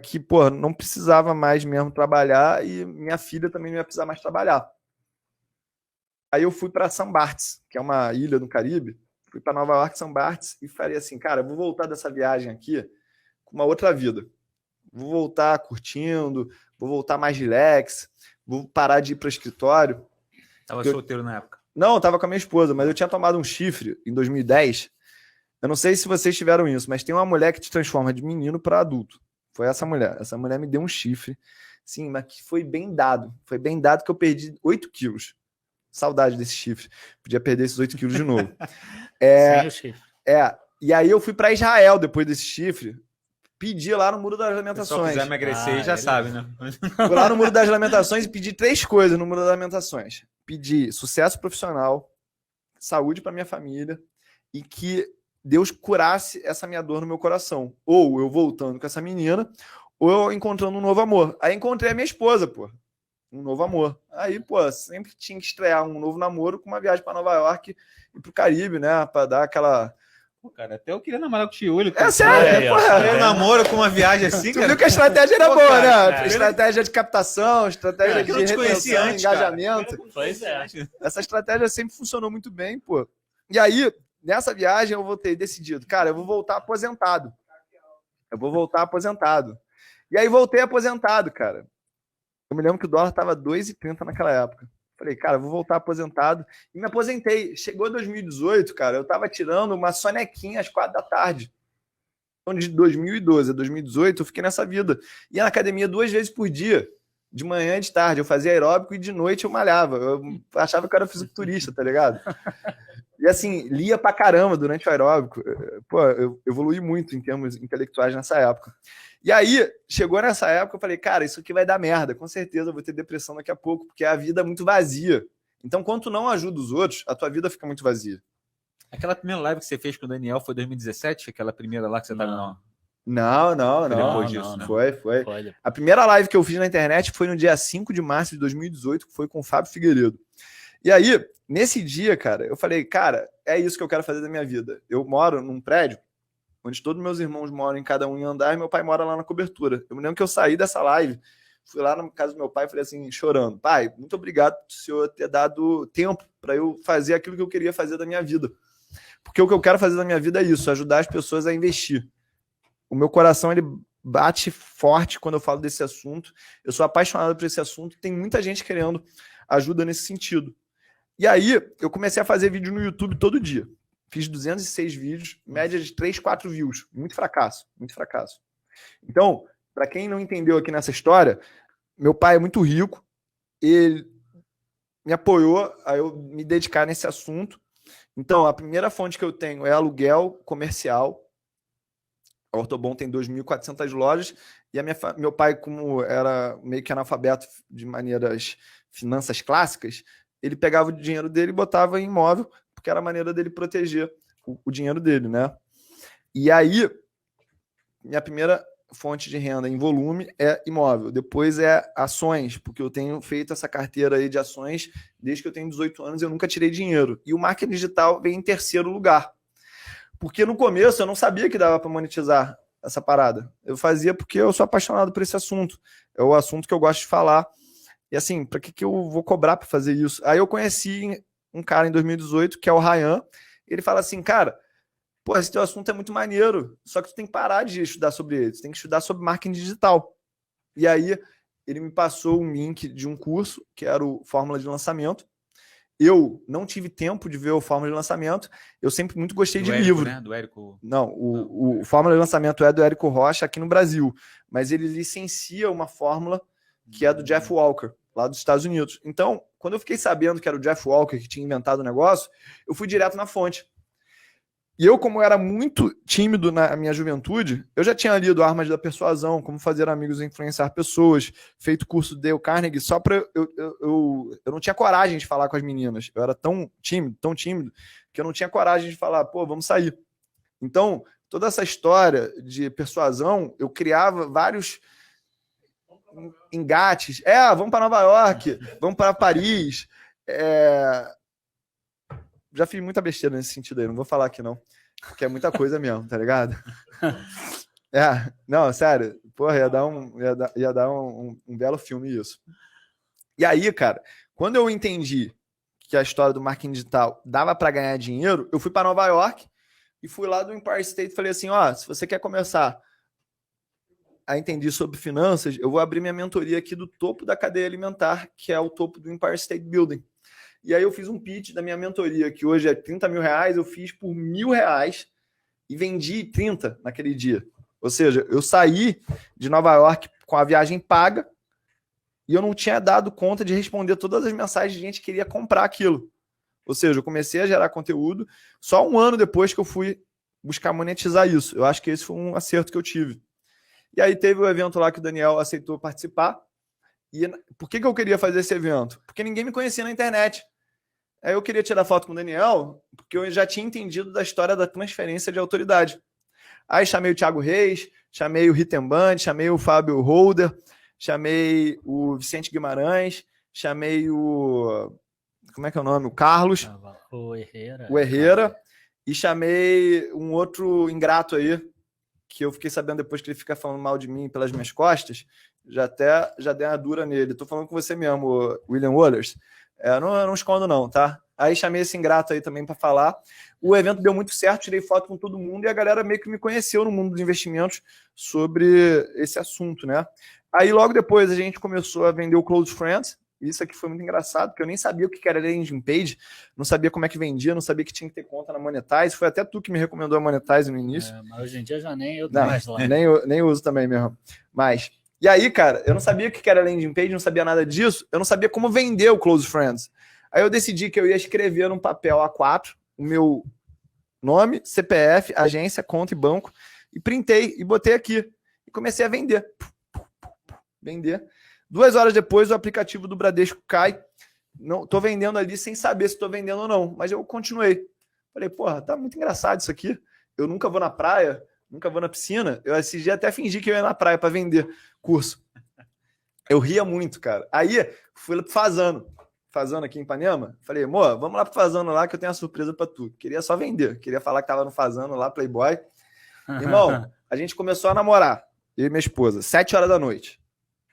que, não precisava mais mesmo trabalhar e minha filha também não ia precisar mais trabalhar. Aí eu fui para São Barts, que é uma ilha no Caribe, fui para Nova York, São Barts, e falei assim, cara, eu vou voltar dessa viagem aqui com uma outra vida. Vou voltar curtindo, vou voltar mais relax, vou parar de ir para o escritório. Tava solteiro na época? Não, eu tava com a minha esposa, mas eu tinha tomado um chifre em 2010. Eu não sei se vocês tiveram isso, mas tem uma mulher que te transforma de menino para adulto. Foi essa mulher. Essa mulher me deu um chifre. Sim, mas que foi bem dado. Foi bem dado que eu perdi 8 quilos. Saudade desse chifre. Podia perder esses 8 quilos de novo. Sem o chifre. E aí eu fui para Israel depois desse chifre. Pedi lá no Muro das Lamentações. Se quiser emagrecer, já sabe, né? Fui lá no Muro das Lamentações e pedi 3 coisas no Muro das Lamentações. Pedi sucesso profissional, saúde para minha família e que Deus curasse essa minha dor no meu coração. Ou eu voltando com essa menina, ou eu encontrando um novo amor. Aí encontrei a minha esposa, pô. Um novo amor. Aí, pô, sempre tinha que estrear um novo namoro com uma viagem para Nova York e pro Caribe, né? Para dar aquela... Pô, cara, até eu queria namorar com o Tiúlio. É sério, porra. Eu namoro com uma viagem assim, Tu cara. viu que a estratégia era Pô, boa, cara, né? Estratégia de captação, estratégia que eu de não te conhecia retenção, antes, engajamento. Pois é. Essa estratégia sempre funcionou muito bem, pô. E aí, nessa viagem, eu voltei decidido. Cara, eu vou voltar aposentado. E aí, voltei aposentado, cara. Eu me lembro que o dólar tava 2,30 naquela época. Falei, cara, eu vou voltar aposentado. E me aposentei. Chegou 2018, cara, eu tava tirando uma sonequinha às 4 da tarde. Então, de 2012 a 2018, eu fiquei nessa vida. Ia na academia 2 vezes por dia. De manhã e de tarde. Eu fazia aeróbico e de noite eu malhava. Eu achava que eu era fisiculturista, tá ligado? E assim, lia pra caramba durante o aeróbico. Pô, eu evolui muito em termos intelectuais nessa época. E aí, chegou nessa época, eu falei, cara, isso aqui vai dar merda. Com certeza eu vou ter depressão daqui a pouco, porque a vida é muito vazia. Então, quando tu não ajuda os outros, a tua vida fica muito vazia. Aquela primeira live que você fez com o Daniel foi 2017? Aquela primeira lá que você tava... Não. Depois disso, né? Foi. A primeira live que eu fiz na internet foi no dia 5 de março de 2018, que foi com o Fábio Figueiredo. E aí, nesse dia, cara, eu falei, cara, é isso que eu quero fazer da minha vida. Eu moro num prédio onde todos meus irmãos moram em cada um em andar e meu pai mora lá na cobertura. Eu me lembro que eu saí dessa live, fui lá na casa do meu pai e falei assim, chorando, pai, muito obrigado por o senhor ter dado tempo para eu fazer aquilo que eu queria fazer da minha vida. Porque o que eu quero fazer da minha vida é isso, ajudar as pessoas a investir. O meu coração, ele bate forte quando eu falo desse assunto. Eu sou apaixonado por esse assunto. Tem muita gente querendo ajuda nesse sentido. E aí, eu comecei a fazer vídeo no YouTube todo dia. Fiz 206 vídeos, média de 3, 4 views. Muito fracasso. Então, para quem não entendeu aqui nessa história, meu pai é muito rico. Ele me apoiou a eu me dedicar nesse assunto. Então, a primeira fonte que eu tenho é aluguel comercial. A Ortobon tem 2.400 lojas e meu pai, como era meio que analfabeto de maneiras finanças clássicas, ele pegava o dinheiro dele e botava em imóvel, porque era a maneira dele proteger o dinheiro dele, né? E aí, minha primeira fonte de renda em volume é imóvel. Depois é ações, porque eu tenho feito essa carteira aí de ações desde que eu tenho 18 anos e eu nunca tirei dinheiro. E o marketing digital vem em terceiro lugar. Porque no começo eu não sabia que dava para monetizar essa parada. Eu fazia porque eu sou apaixonado por esse assunto. É o assunto que eu gosto de falar. E assim, para que eu vou cobrar para fazer isso? Aí eu conheci um cara em 2018, que é o Ryan. Ele fala assim, cara, pô, esse teu assunto é muito maneiro, só que tu tem que parar de estudar sobre ele. Tu tem que estudar sobre marketing digital. E aí ele me passou um link de um curso, que era o Fórmula de Lançamento. Eu não tive tempo de ver o Fórmula de Lançamento. Eu sempre muito gostei de livro. Né? Do Érico. Não, o Fórmula de Lançamento é do Érico Rocha aqui no Brasil, mas ele licencia uma fórmula que é do Jeff Walker, lá dos Estados Unidos. Então, quando eu fiquei sabendo que era o Jeff Walker que tinha inventado o negócio, eu fui direto na fonte. E eu, como era muito tímido na minha juventude, eu já tinha lido Armas da Persuasão, Como Fazer Amigos e Influenciar Pessoas, feito curso do Dale Carnegie, só para eu não tinha coragem de falar com as meninas. Eu era tão tímido, que eu não tinha coragem de falar, pô, vamos sair. Então, toda essa história de persuasão, eu criava vários engates. Vamos para Nova York, vamos para Paris. Já fiz muita besteira nesse sentido aí, não vou falar aqui não, porque é muita coisa mesmo, tá ligado? Não, sério, porra, ia dar um belo filme isso. E aí, cara, quando eu entendi que a história do marketing digital dava para ganhar dinheiro, eu fui para Nova York e fui lá do Empire State e falei assim, se você quer começar a entender sobre finanças, eu vou abrir minha mentoria aqui do topo da cadeia alimentar, que é o topo do Empire State Building. E aí eu fiz um pitch da minha mentoria, que hoje é 30 mil reais, eu fiz por R$1.000 e vendi 30 naquele dia. Ou seja, eu saí de Nova York com a viagem paga e eu não tinha dado conta de responder todas as mensagens de gente que queria comprar aquilo. Ou seja, eu comecei a gerar conteúdo só um ano depois que eu fui buscar monetizar isso. Eu acho que esse foi um acerto que eu tive. E aí teve o evento lá que o Daniel aceitou participar. E por que eu queria fazer esse evento? Porque ninguém me conhecia na internet. Aí eu queria tirar foto com o Daniel, porque eu já tinha entendido da história da transferência de autoridade. Aí chamei o Thiago Reis, chamei o Rittenband, chamei o Fábio Holder, chamei o Vicente Guimarães, chamei o... Como é que é o nome? O Carlos. O Herrera. O Herrera. E chamei um outro ingrato aí, que eu fiquei sabendo depois que ele fica falando mal de mim pelas minhas costas, já dei uma dura nele. Tô falando com você mesmo, William Wallace. Eu não escondo não, tá? Aí chamei esse ingrato aí também para falar. O evento deu muito certo, tirei foto com todo mundo e a galera meio que me conheceu no mundo dos investimentos sobre esse assunto, né? Aí logo depois a gente começou a vender o Close Friends. Isso aqui foi muito engraçado, porque eu nem sabia o que era landing page, não sabia como é que vendia, não sabia que tinha que ter conta na Monetize. Foi até tu que me recomendou a Monetize no início. Mas hoje em dia já nem eu tô mais lá. Nem uso também mesmo. Mas, e aí, cara, eu não sabia o que era landing page, não sabia nada disso, eu não sabia como vender o Close Friends. Aí eu decidi que eu ia escrever num papel A4 o meu nome, CPF, agência, conta e banco, e printei e botei aqui. E comecei a vender. Vender. 2 horas depois, o aplicativo do Bradesco cai. Não, tô vendendo ali sem saber se tô vendendo ou não, mas eu continuei. Falei, porra, tá muito engraçado isso aqui. Eu nunca vou na praia, nunca vou na piscina. Eu esse dia até fingi que eu ia na praia para vender curso. Eu ria muito, cara. Aí fui lá pro Fazano aqui em Ipanema. Falei, amor, vamos lá pro Fazano lá que eu tenho uma surpresa para tu. Queria só vender. Queria falar que tava no Fazano lá, Playboy. Irmão, a gente começou a namorar. Eu e minha esposa, 7 horas da noite.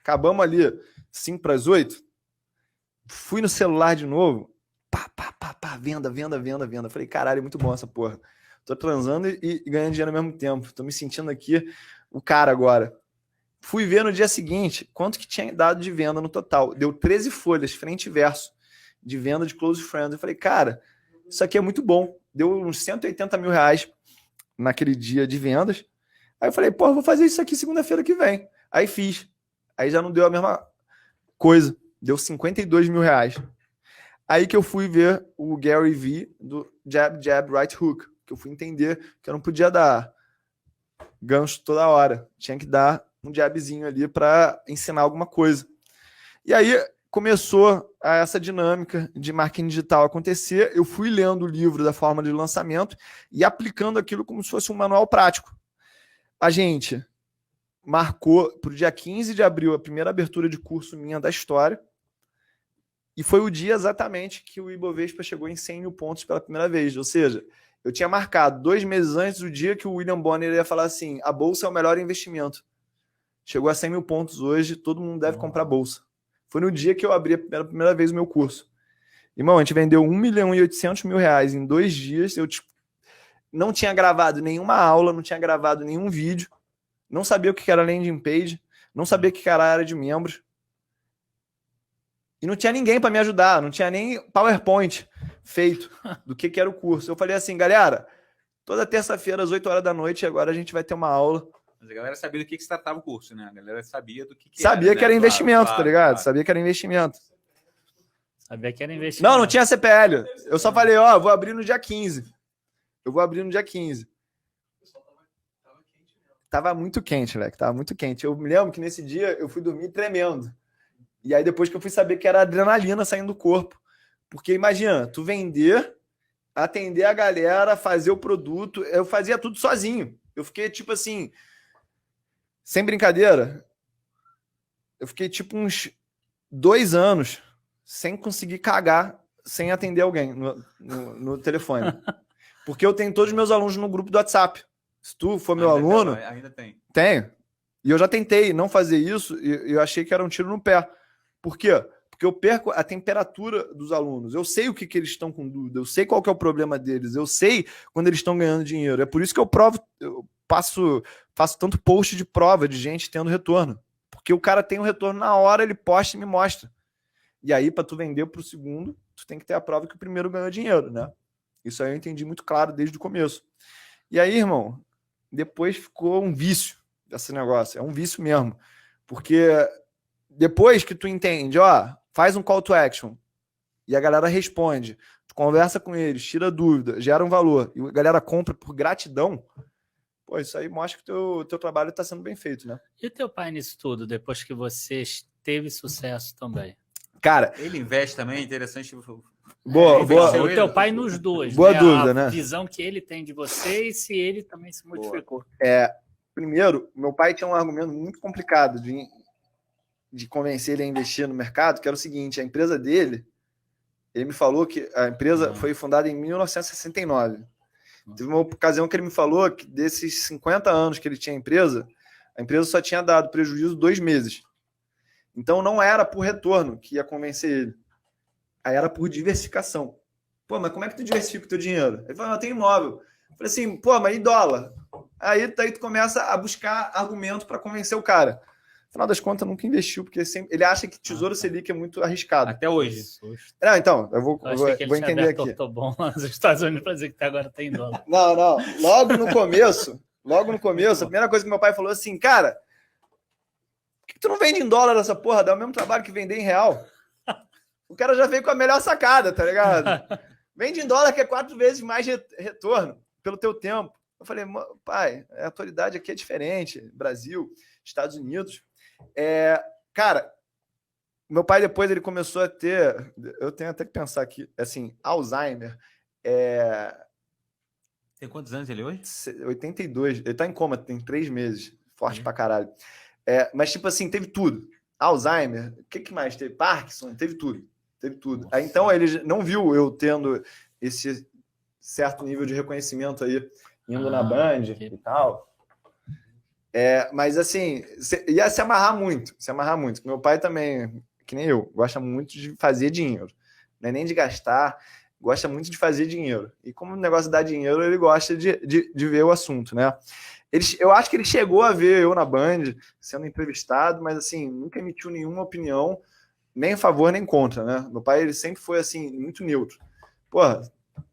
Acabamos ali 5 para as 8. Fui no celular de novo. Venda. Falei, caralho, é muito bom essa porra. Tô transando e ganhando dinheiro ao mesmo tempo. Tô me sentindo aqui o cara agora. Fui ver no dia seguinte quanto que tinha dado de venda no total. Deu 13 folhas, frente e verso, de venda de Close Friends. Eu falei, cara, isso aqui é muito bom. Deu uns 180 mil reais naquele dia de vendas. Aí eu falei, pô, vou fazer isso aqui segunda-feira que vem. Aí fiz. Aí já não deu a mesma coisa. Deu 52 mil reais. Aí que eu fui ver o Gary Vee do Jab, Jab, Right Hook. Que eu fui entender que eu não podia dar gancho toda hora. Tinha que dar um jabzinho ali para ensinar alguma coisa. E aí começou essa dinâmica de marketing digital acontecer. Eu fui lendo o livro da forma de lançamento e aplicando aquilo como se fosse um manual prático. A gente marcou para o dia 15 de abril a primeira abertura de curso minha da história. E foi o dia exatamente que o Ibovespa chegou em 100 mil pontos pela primeira vez. Ou seja, eu tinha marcado 2 meses antes o dia que o William Bonner ia falar assim, a bolsa é o melhor investimento. Chegou a 100 mil pontos hoje, todo mundo deve comprar bolsa. Foi no dia que eu abri pela primeira vez o meu curso. Irmão, a gente vendeu 1.800.000 reais em 2 dias. Eu não tinha gravado nenhuma aula, não tinha gravado nenhum vídeo. Não sabia o que era landing page, não sabia o que era a área de membros. E não tinha ninguém para me ajudar, não tinha nem PowerPoint feito do que era o curso. Eu falei assim, galera, toda terça-feira às 8 horas da noite, agora a gente vai ter uma aula. Mas a galera sabia do que se tratava o curso, né? A galera sabia do que sabia era. Que era investimento, tá ligado? Sabia que era investimento. Sabia que era investimento. Não tinha CPL. Eu só falei, ó, vou abrir no dia 15. Eu vou abrir no dia 15. Tava muito quente, moleque. Tava muito quente. Eu me lembro que nesse dia eu fui dormir tremendo. E aí depois que eu fui saber que era adrenalina saindo do corpo. Porque imagina, tu vender, atender a galera, fazer o produto. Eu fazia tudo sozinho. Eu fiquei tipo assim, sem brincadeira, eu fiquei tipo uns 2 anos sem conseguir cagar, sem atender alguém no telefone. Porque eu tenho todos os meus alunos no grupo do WhatsApp. Se tu for meu aluno... Ainda tem. Tenho. E eu já tentei não fazer isso e eu achei que era um tiro no pé. Por quê? Porque eu perco a temperatura dos alunos. Eu sei o que eles estão com dúvida, eu sei qual que é o problema deles, eu sei quando eles estão ganhando dinheiro. É por isso que eu faço tanto post de prova de gente tendo retorno. Porque o cara tem um retorno na hora, ele posta e me mostra. E aí, para tu vender para o segundo, tu tem que ter a prova que o primeiro ganhou dinheiro, né? Isso aí eu entendi muito claro desde o começo. E aí, irmão, depois ficou um vício esse negócio. É um vício mesmo. Porque depois que tu entende, ó, faz um call to action e a galera responde, tu conversa com eles, tira dúvida, gera um valor e a galera compra por gratidão, pô, isso aí mostra que o teu trabalho está sendo bem feito, né? E o teu pai nisso tudo, depois que você teve sucesso também? Cara... Ele investe também, interessante... Boa. O teu pai nos dois. Boa dúvida, né? A visão que ele tem de você e se ele também se modificou. Primeiro, meu pai tinha um argumento muito complicado de convencer ele a investir no mercado, que era o seguinte, a empresa dele, ele me falou que a empresa foi fundada em 1969. Teve uma ocasião que ele me falou que desses 50 anos que ele tinha a empresa só tinha dado prejuízo 2 meses. Então não era por retorno que ia convencer ele. Aí era por diversificação. Pô, mas como é que tu diversifica o teu dinheiro? Ele falou, eu tenho imóvel. Eu falei assim, pô, mas e dólar? Aí tu começa a buscar argumento para convencer o cara. No final das contas, nunca investiu, porque ele acha que Tesouro Selic é muito arriscado. Até hoje. Não, então, eu vou entender aqui. Bom lá nos Estados Unidos para dizer que agora tem dólar. Não. Logo no começo, a primeira coisa que meu pai falou assim, cara, por que tu não vende em dólar essa porra? Dá o mesmo trabalho que vender em real. O cara já veio com a melhor sacada, tá ligado? Vende em dólar que é 4 vezes mais retorno pelo teu tempo. Eu falei, pai, a atualidade aqui é diferente. Brasil, Estados Unidos. Cara, meu pai depois ele começou a ter, eu tenho até que pensar aqui, assim, Alzheimer. Tem quantos anos ele hoje? 82. Ele tá em coma, tem 3 meses. Forte pra caralho. Mas, tipo assim, teve tudo. Alzheimer, o que mais teve? Parkinson, teve tudo. Aí, então, ele não viu eu tendo esse certo nível de reconhecimento aí, indo na Band e tal. Mas, assim, ia se amarrar muito. Meu pai também, que nem eu, gosta muito de fazer dinheiro. Não é nem de gastar, gosta muito de fazer dinheiro. E como o negócio dá dinheiro, ele gosta de ver o assunto, né? Eu acho que ele chegou a ver eu na Band, sendo entrevistado, mas, assim, nunca emitiu nenhuma opinião, nem a favor, nem contra, né? Meu pai, ele sempre foi, assim, muito neutro. Porra,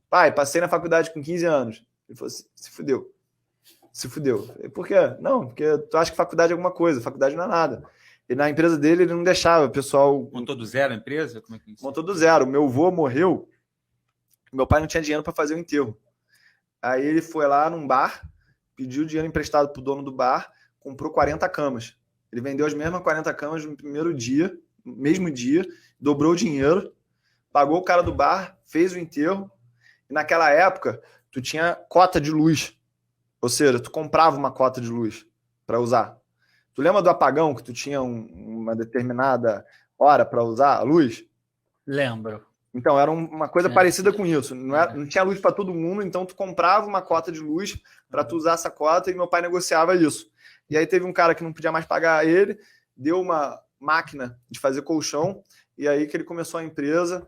pai, passei na faculdade com 15 anos. Ele falou assim, se fudeu. Por quê? Não, porque tu acha que faculdade é alguma coisa, faculdade não é nada. E na empresa dele, ele não deixava o pessoal... Montou do zero a empresa? Como é que é isso? Montou do zero. Meu avô morreu, meu pai não tinha dinheiro para fazer o enterro. Aí ele foi lá num bar, pediu dinheiro emprestado pro dono do bar, comprou 40 camas. Ele vendeu as mesmas 40 camas no mesmo dia, dobrou o dinheiro, pagou o cara do bar, fez o enterro, e naquela época, tu tinha cota de luz. Ou seja, tu comprava uma cota de luz para usar. Tu lembra do apagão que tu tinha uma determinada hora para usar a luz? Lembro. Então, era uma coisa parecida com isso. Não tinha luz para todo mundo, então tu comprava uma cota de luz para tu usar essa cota e meu pai negociava isso. E aí teve um cara que não podia mais pagar ele, deu uma máquina de fazer colchão, e aí que ele começou a empresa.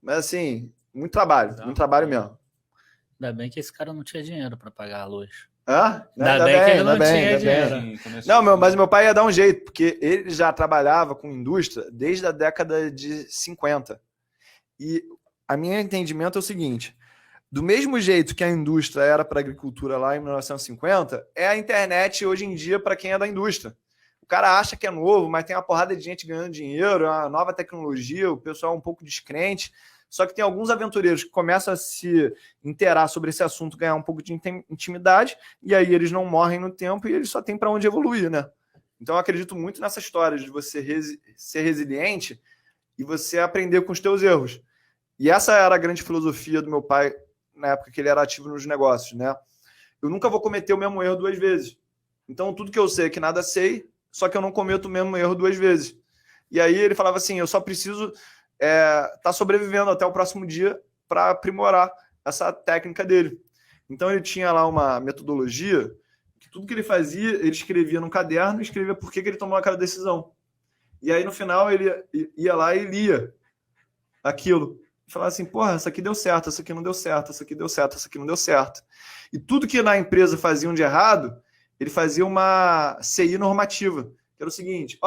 Mas, assim, muito trabalho mesmo. Ainda bem que esse cara não tinha dinheiro para pagar a luz. Ainda bem que ele não tinha dinheiro. Não, mas meu pai ia dar um jeito, porque ele já trabalhava com indústria desde a década de 50. E a meu entendimento é o seguinte, do mesmo jeito que a indústria era para a agricultura lá em 1950, é a internet hoje em dia para quem é da indústria. O cara acha que é novo, mas tem uma porrada de gente ganhando dinheiro, é uma nova tecnologia, o pessoal é um pouco descrente. Só que tem alguns aventureiros que começam a se inteirar sobre esse assunto, ganhar um pouco de intimidade, e aí eles não morrem no tempo e eles só têm para onde evoluir, né? Então eu acredito muito nessa história de você ser resiliente e você aprender com os teus erros. E essa era a grande filosofia do meu pai na época que ele era ativo nos negócios, né? Eu nunca vou cometer o mesmo erro 2 vezes. Então tudo que eu sei é que nada sei, só que eu não cometo o mesmo erro 2 vezes. E aí ele falava assim, eu só preciso tá sobrevivendo até o próximo dia para aprimorar essa técnica dele. Então ele tinha lá uma metodologia que tudo que ele fazia, ele escrevia num caderno e escrevia por que ele tomou aquela decisão. E aí no final ele ia lá e lia aquilo. E falava assim, porra, essa aqui deu certo, essa aqui não deu certo, essa aqui deu certo, essa aqui não deu certo. E tudo que na empresa faziam de errado, ele fazia uma CI normativa, que era o seguinte,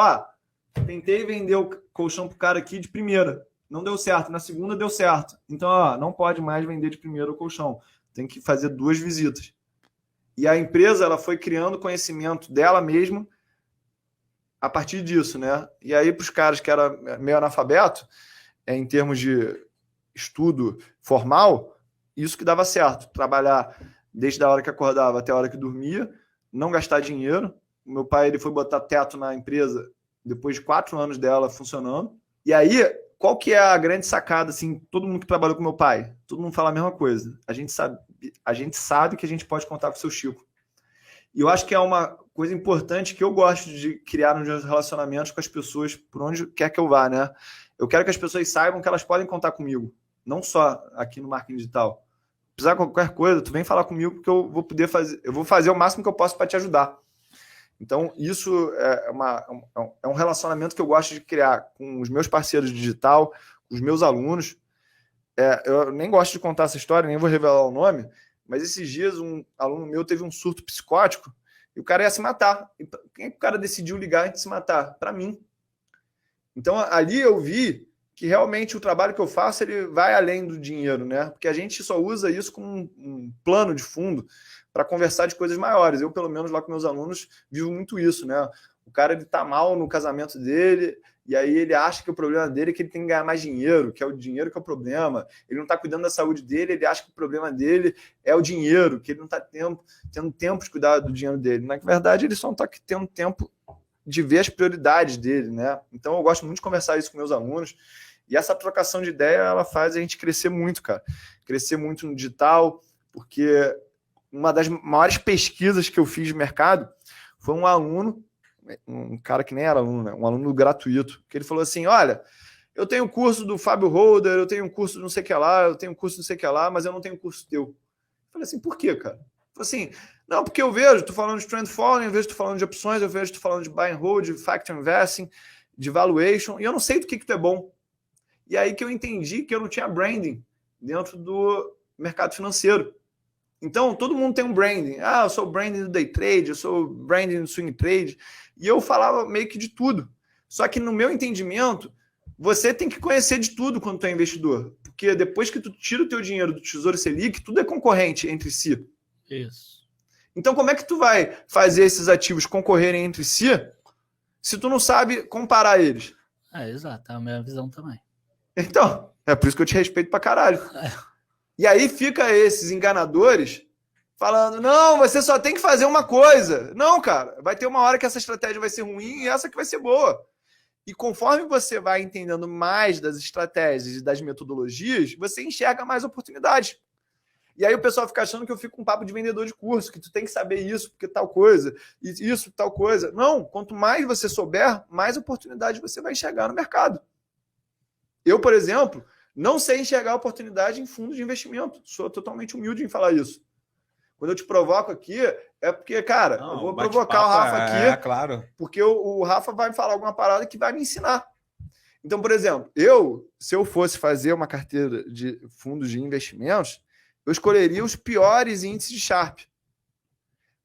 tentei vender o colchão pro cara aqui de primeira, não deu certo, na segunda deu certo. Então, não pode mais vender de primeira o colchão, tem que fazer 2 visitas. E a empresa, ela foi criando conhecimento dela mesma a partir disso, né? E aí, para os caras que eram meio analfabeto, em termos de estudo formal, isso que dava certo, trabalhar desde a hora que acordava até a hora que dormia, não gastar dinheiro. O meu pai ele foi botar teto na empresa depois de 4 anos dela funcionando. E aí, qual que é a grande sacada, assim, todo mundo que trabalhou com meu pai, todo mundo fala a mesma coisa. A gente sabe que a gente pode contar com o seu Chico. E eu acho que é uma coisa importante que eu gosto de criar nos meus relacionamentos com as pessoas por onde quer que eu vá, né? Eu quero que as pessoas saibam que elas podem contar comigo, não só aqui no marketing digital. Se precisar de qualquer coisa, tu vem falar comigo porque eu vou poder fazer, eu vou fazer o máximo que eu posso para te ajudar. Então, isso é um relacionamento que eu gosto de criar com os meus parceiros digital, com os meus alunos. Eu nem gosto de contar essa história, nem vou revelar o nome, mas esses dias um aluno meu teve um surto psicótico e o cara ia se matar. E quem é que o cara decidiu ligar antes de se matar? Para mim. Então, ali eu vi que realmente o trabalho que eu faço ele vai além do dinheiro, né? Porque a gente só usa isso como um plano de fundo para conversar de coisas maiores. Eu, pelo menos, lá com meus alunos, vivo muito isso, né? O cara ele tá mal no casamento dele, e aí ele acha que o problema dele é que ele tem que ganhar mais dinheiro, que é o dinheiro que é o problema. Ele não está cuidando da saúde dele, ele acha que o problema dele é o dinheiro, que ele não está tendo tempo de cuidar do dinheiro dele. Na verdade, ele só não está tendo tempo de ver as prioridades dele, né? Então, eu gosto muito de conversar isso com meus alunos, e essa trocação de ideia, ela faz a gente crescer muito, cara. Crescer muito no digital, porque uma das maiores pesquisas que eu fiz de mercado foi um aluno, um cara que nem era aluno, né? Um aluno gratuito, que ele falou assim, olha, eu tenho curso do Fábio Holder, eu tenho curso do não sei o que lá, eu tenho curso do não sei o que lá, mas eu não tenho curso teu. Eu falei assim, por quê, cara? Falei assim, não, porque eu vejo, tu falando de trend following, eu vejo tu falando de opções, eu vejo tu falando de buy and hold, de factor investing, de valuation, e eu não sei do que tu é bom. E aí que eu entendi que eu não tinha branding dentro do mercado financeiro. Então, todo mundo tem um branding. Ah, eu sou o branding do day trade, eu sou o branding do swing trade. E eu falava meio que de tudo. Só que no meu entendimento, você tem que conhecer de tudo quando tu é investidor. Porque depois que tu tira o teu dinheiro do Tesouro Selic, tudo é concorrente entre si. Isso. Então, como é que tu vai fazer esses ativos concorrerem entre si se tu não sabe comparar eles? Exato. É a minha visão também. Então, é por isso que eu te respeito pra caralho. E aí fica esses enganadores falando, não, você só tem que fazer uma coisa. Não, cara, vai ter uma hora que essa estratégia vai ser ruim e essa que vai ser boa. E conforme você vai entendendo mais das estratégias e das metodologias, você enxerga mais oportunidades. E aí o pessoal fica achando que eu fico com um papo de vendedor de curso, que tu tem que saber isso, porque tal coisa, isso, tal coisa. Não, quanto mais você souber, mais oportunidades você vai enxergar no mercado. Eu, por exemplo, não sei enxergar oportunidade em fundos de investimento. Sou totalmente humilde em falar isso. Quando eu te provoco aqui, é porque, cara, eu vou provocar o Rafa aqui, claro. porque o Rafa vai falar alguma parada que vai me ensinar. Então, por exemplo, se eu fosse fazer uma carteira de fundos de investimentos, eu escolheria os piores índices de Sharpe.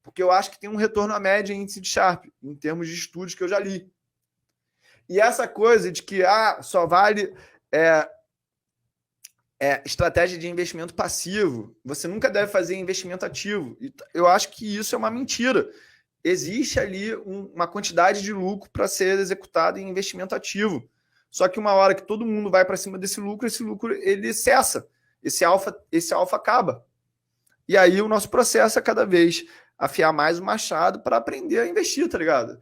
Porque eu acho que tem um retorno à média em índice de Sharpe, em termos de estudos que eu já li. E essa coisa de que só vale estratégia de investimento passivo, você nunca deve fazer investimento ativo. Eu acho que isso é uma mentira. Existe ali uma quantidade de lucro para ser executado em investimento ativo. Só que uma hora que todo mundo vai para cima desse lucro, esse lucro ele cessa. Esse alfa acaba. E aí o nosso processo é cada vez afiar mais o machado para aprender a investir, tá ligado?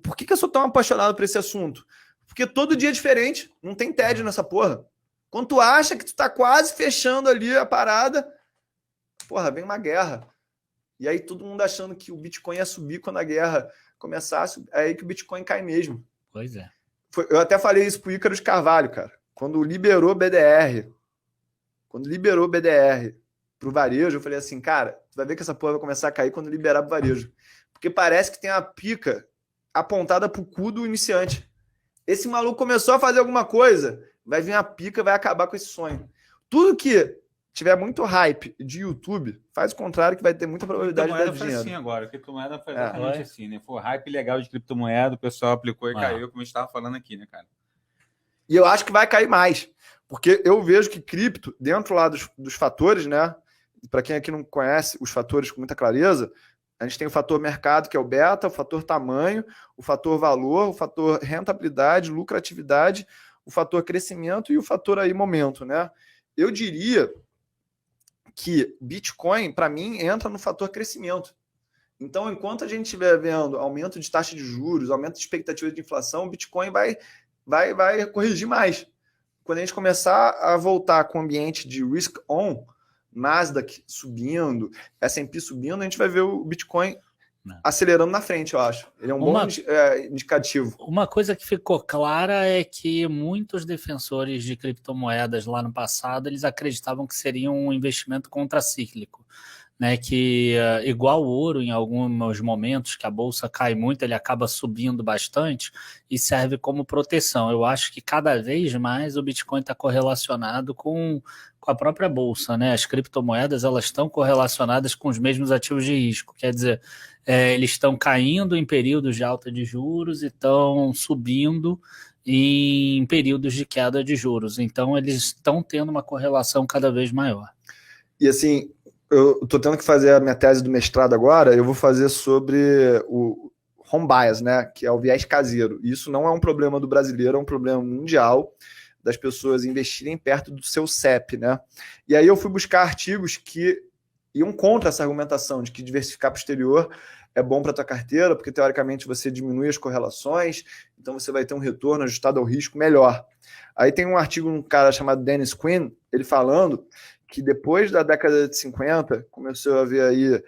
Por que eu sou tão apaixonado por esse assunto? Porque todo dia é diferente, não tem tédio nessa porra. Quando tu acha que tu tá quase fechando ali a parada, porra, vem uma guerra. E aí todo mundo achando que o Bitcoin ia subir quando a guerra começasse, é aí que o Bitcoin cai mesmo. Pois é. Eu até falei isso pro Ícaro de Carvalho, cara. Quando liberou BDR pro varejo, eu falei assim, cara, tu vai ver que essa porra vai começar a cair quando liberar pro varejo. Porque parece que tem uma pica apontada pro cu do iniciante. Esse maluco começou a fazer alguma coisa, vai vir uma pica, vai acabar com esse sonho. Tudo que tiver muito hype de YouTube, faz o contrário, que vai ter muita probabilidade de dar dinheiro. Foi assim agora, criptomoeda foi exatamente assim, né? Foi hype legal de criptomoeda, o pessoal aplicou e caiu, como a gente estava falando aqui, né, cara? E eu acho que vai cair mais, porque eu vejo que cripto, dentro lá dos fatores, né? Para quem aqui não conhece os fatores com muita clareza, a gente tem o fator mercado, que é o beta, o fator tamanho, o fator valor, o fator rentabilidade, lucratividade, o fator crescimento e o fator aí momento, né? Eu diria que Bitcoin, para mim, entra no fator crescimento. Então, enquanto a gente estiver vendo aumento de taxa de juros, aumento de expectativa de inflação, o Bitcoin vai corrigir mais. Quando a gente começar a voltar com o ambiente de risk on, Nasdaq subindo, S&P subindo, a gente vai ver o Bitcoin acelerando na frente, eu acho. Ele é um bom indicativo. Uma coisa que ficou clara é que muitos defensores de criptomoedas lá no passado, eles acreditavam que seria um investimento contracíclico, né? Que igual o ouro, em alguns momentos que a bolsa cai muito, ele acaba subindo bastante e serve como proteção. Eu acho que cada vez mais o Bitcoin está correlacionado com a própria bolsa, né? As criptomoedas, elas estão correlacionadas com os mesmos ativos de risco, quer dizer, eles estão caindo em períodos de alta de juros e estão subindo em períodos de queda de juros. Então, eles estão tendo uma correlação cada vez maior. E assim, eu estou tendo que fazer a minha tese do mestrado agora, eu vou fazer sobre o home bias, né? Que é o viés caseiro. Isso não é um problema do brasileiro, é um problema mundial das pessoas investirem perto do seu CEP, né? E aí eu fui buscar artigos que iam contra essa argumentação de que diversificar para o exterior é bom para a tua carteira, porque teoricamente você diminui as correlações, então você vai ter um retorno ajustado ao risco melhor. Aí tem um artigo de um cara chamado Dennis Quinn, ele falando que depois da década de 50 começou a haver aí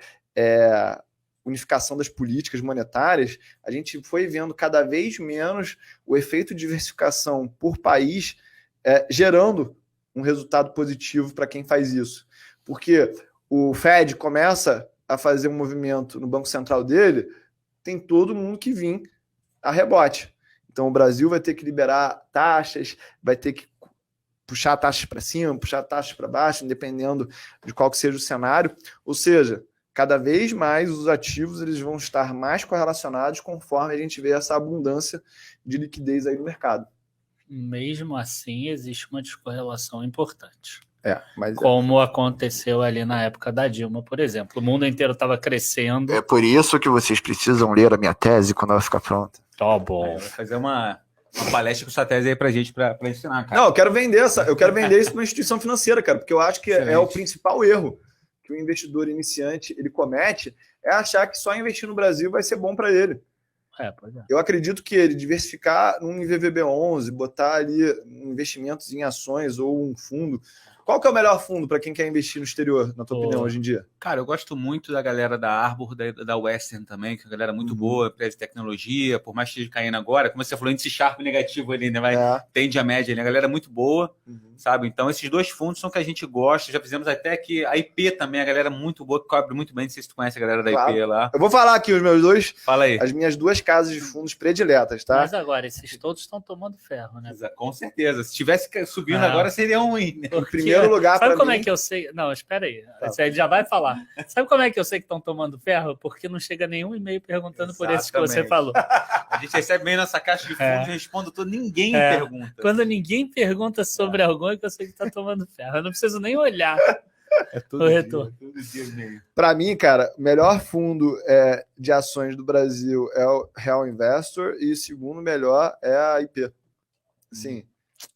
unificação das políticas monetárias, a gente foi vendo cada vez menos o efeito de diversificação por país gerando um resultado positivo para quem faz isso. Porque o Fed começa a fazer um movimento no Banco Central dele, tem todo mundo que vir a rebote. Então o Brasil vai ter que liberar taxas, vai ter que puxar taxas para cima, puxar taxas para baixo, dependendo de qual que seja o cenário. Ou seja, cada vez mais os ativos eles vão estar mais correlacionados conforme a gente vê essa abundância de liquidez aí no mercado. Mesmo assim, existe uma descorrelação importante. Mas como aconteceu ali na época da Dilma, por exemplo. O mundo inteiro estava crescendo. É por isso que vocês precisam ler a minha tese quando ela ficar pronta. Tá bom. Vai fazer uma palestra com sua tese aí pra gente, pra ensinar, cara. Não, eu quero vender isso para uma instituição financeira, cara, porque eu acho que é o principal erro que o investidor iniciante ele comete, é achar que só investir no Brasil vai ser bom para ele. Pois é. Eu acredito que ele diversificar num IVVB11, botar ali investimentos em ações ou um fundo. Qual que é o melhor fundo para quem quer investir no exterior, na tua opinião, hoje em dia? Cara, eu gosto muito da galera da Arbor, da Western também, que é uma galera muito boa, empresa de tecnologia, por mais que esteja caindo agora, como você falou, índice Sharpe negativo ali, né? Tende a média ali, a galera é muito boa, sabe? Então, esses dois fundos são que a gente gosta, já fizemos até que a IP também, a galera muito boa, que cobre muito bem, não sei se tu conhece a galera da IP lá. Eu vou falar aqui os meus dois, Fala aí. As minhas duas casas de fundos prediletas, tá? Mas agora, esses todos estão tomando ferro, né? Com certeza, se tivesse subindo agora, seria um win, né? Em primeiro lugar, sabe como é que eu sei? Não, espera aí. Ele já vai falar. Sabe como é que eu sei que estão tomando ferro? Porque não chega nenhum e-mail perguntando por esses que você falou. A gente recebe e-mail nessa caixa de fundos e responde tudo. Ninguém pergunta. Quando ninguém pergunta sobre algo, é que eu sei que está tomando ferro. Eu não preciso nem olhar o retorno. Para mim, cara, o melhor fundo de ações do Brasil é o Real Investor e o segundo melhor é a IP. Sim.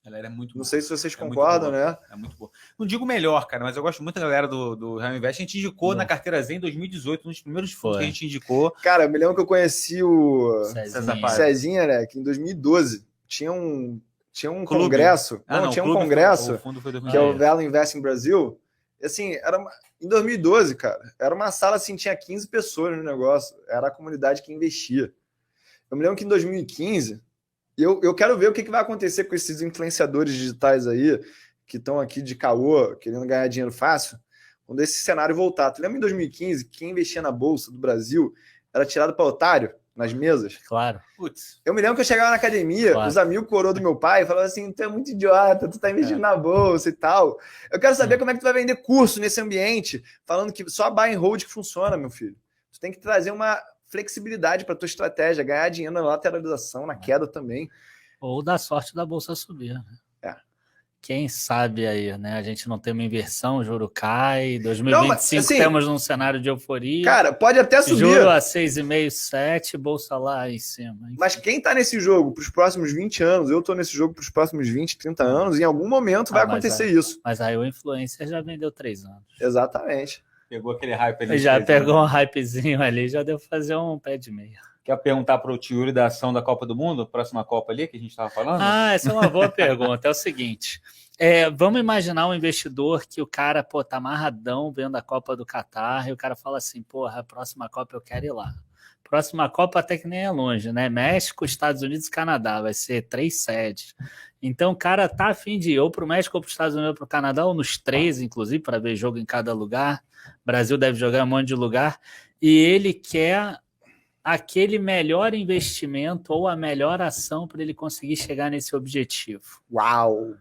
Ela era muito Não sei se vocês concordam, né? É muito boa. Não digo melhor, cara, mas eu gosto muito da galera do Real Invest. A gente indicou na carteira Zen em 2018, um dos primeiros fundos que a gente indicou. Cara, eu me lembro que eu conheci o Cezinha, né? Que em 2012 tinha um congresso. Tinha um congresso que é o Value Investing Brasil. E, assim, em 2012, cara, era uma sala assim, tinha 15 pessoas no negócio. Era a comunidade que investia. Eu me lembro que em 2015. Eu quero ver o que vai acontecer com esses influenciadores digitais aí, que estão aqui de caô, querendo ganhar dinheiro fácil, quando esse cenário voltar. Tu lembra em 2015, quem investia na Bolsa do Brasil era tirado para otário nas mesas? Claro. Putz. Eu me lembro que eu chegava na academia, os amigos coroa do meu pai falavam assim, tu é muito idiota, tu tá investindo na Bolsa e tal. Eu quero saber como é que tu vai vender curso nesse ambiente, falando que só buy and hold que funciona, meu filho. Tu tem que trazer uma flexibilidade para tua estratégia, ganhar dinheiro na lateralização, na queda também. Ou dar sorte da bolsa subir. Né? Quem sabe aí, né? A gente não tem uma inversão, o juro cai, 2025 assim, temos um cenário de euforia. Cara, pode até subir. Juro a 6,5, 7, bolsa lá em cima. Enfim. Mas quem tá nesse jogo para os próximos 20 anos, eu tô nesse jogo para os próximos 20, 30 anos, em algum momento vai acontecer isso. Mas aí o influencer já vendeu 3 anos. Exatamente. Pegou aquele hype ali. Já pegou um hypezinho ali, já deu pra fazer um pé de meia. Quer perguntar para o Tiuri da ação da Copa do Mundo, próxima Copa ali que a gente estava falando? Essa é uma boa pergunta. É o seguinte, Vamos imaginar um investidor que o cara, tá amarradão vendo a Copa do Catar e o cara fala assim, porra, a próxima Copa eu quero ir lá. Próxima Copa até que nem é longe, né? México, Estados Unidos e Canadá, vai ser 3 sedes. Então o cara tá a fim de ir ou pro México, ou pro Estados Unidos, ou pro Canadá, ou nos 3, inclusive, para ver jogo em cada lugar. O Brasil deve jogar em um monte de lugar. E ele quer aquele melhor investimento ou a melhor ação para ele conseguir chegar nesse objetivo. Uau!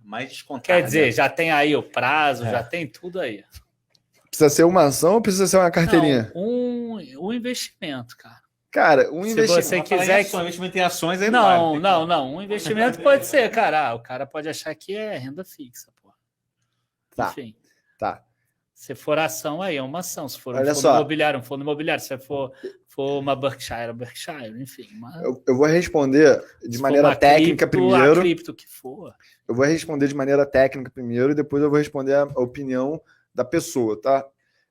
Mais descontado. Quer dizer, já tem aí o prazo, já tem tudo aí. Precisa ser uma ação ou precisa ser uma carteirinha? Não, um investimento, cara. Cara, um Se investimento. você quiser... investimento em ações aí não. Um investimento pode ser, cara. O cara pode achar que é renda fixa, pô. Tá. Enfim. Tá. Se for ação, aí é uma ação. Se for Olha um só. fundo imobiliário. Se for uma Berkshire, enfim. Eu vou responder de maneira técnica primeiro. Cripto que for. Eu vou responder de maneira técnica primeiro e depois eu vou responder a opinião da pessoa, tá?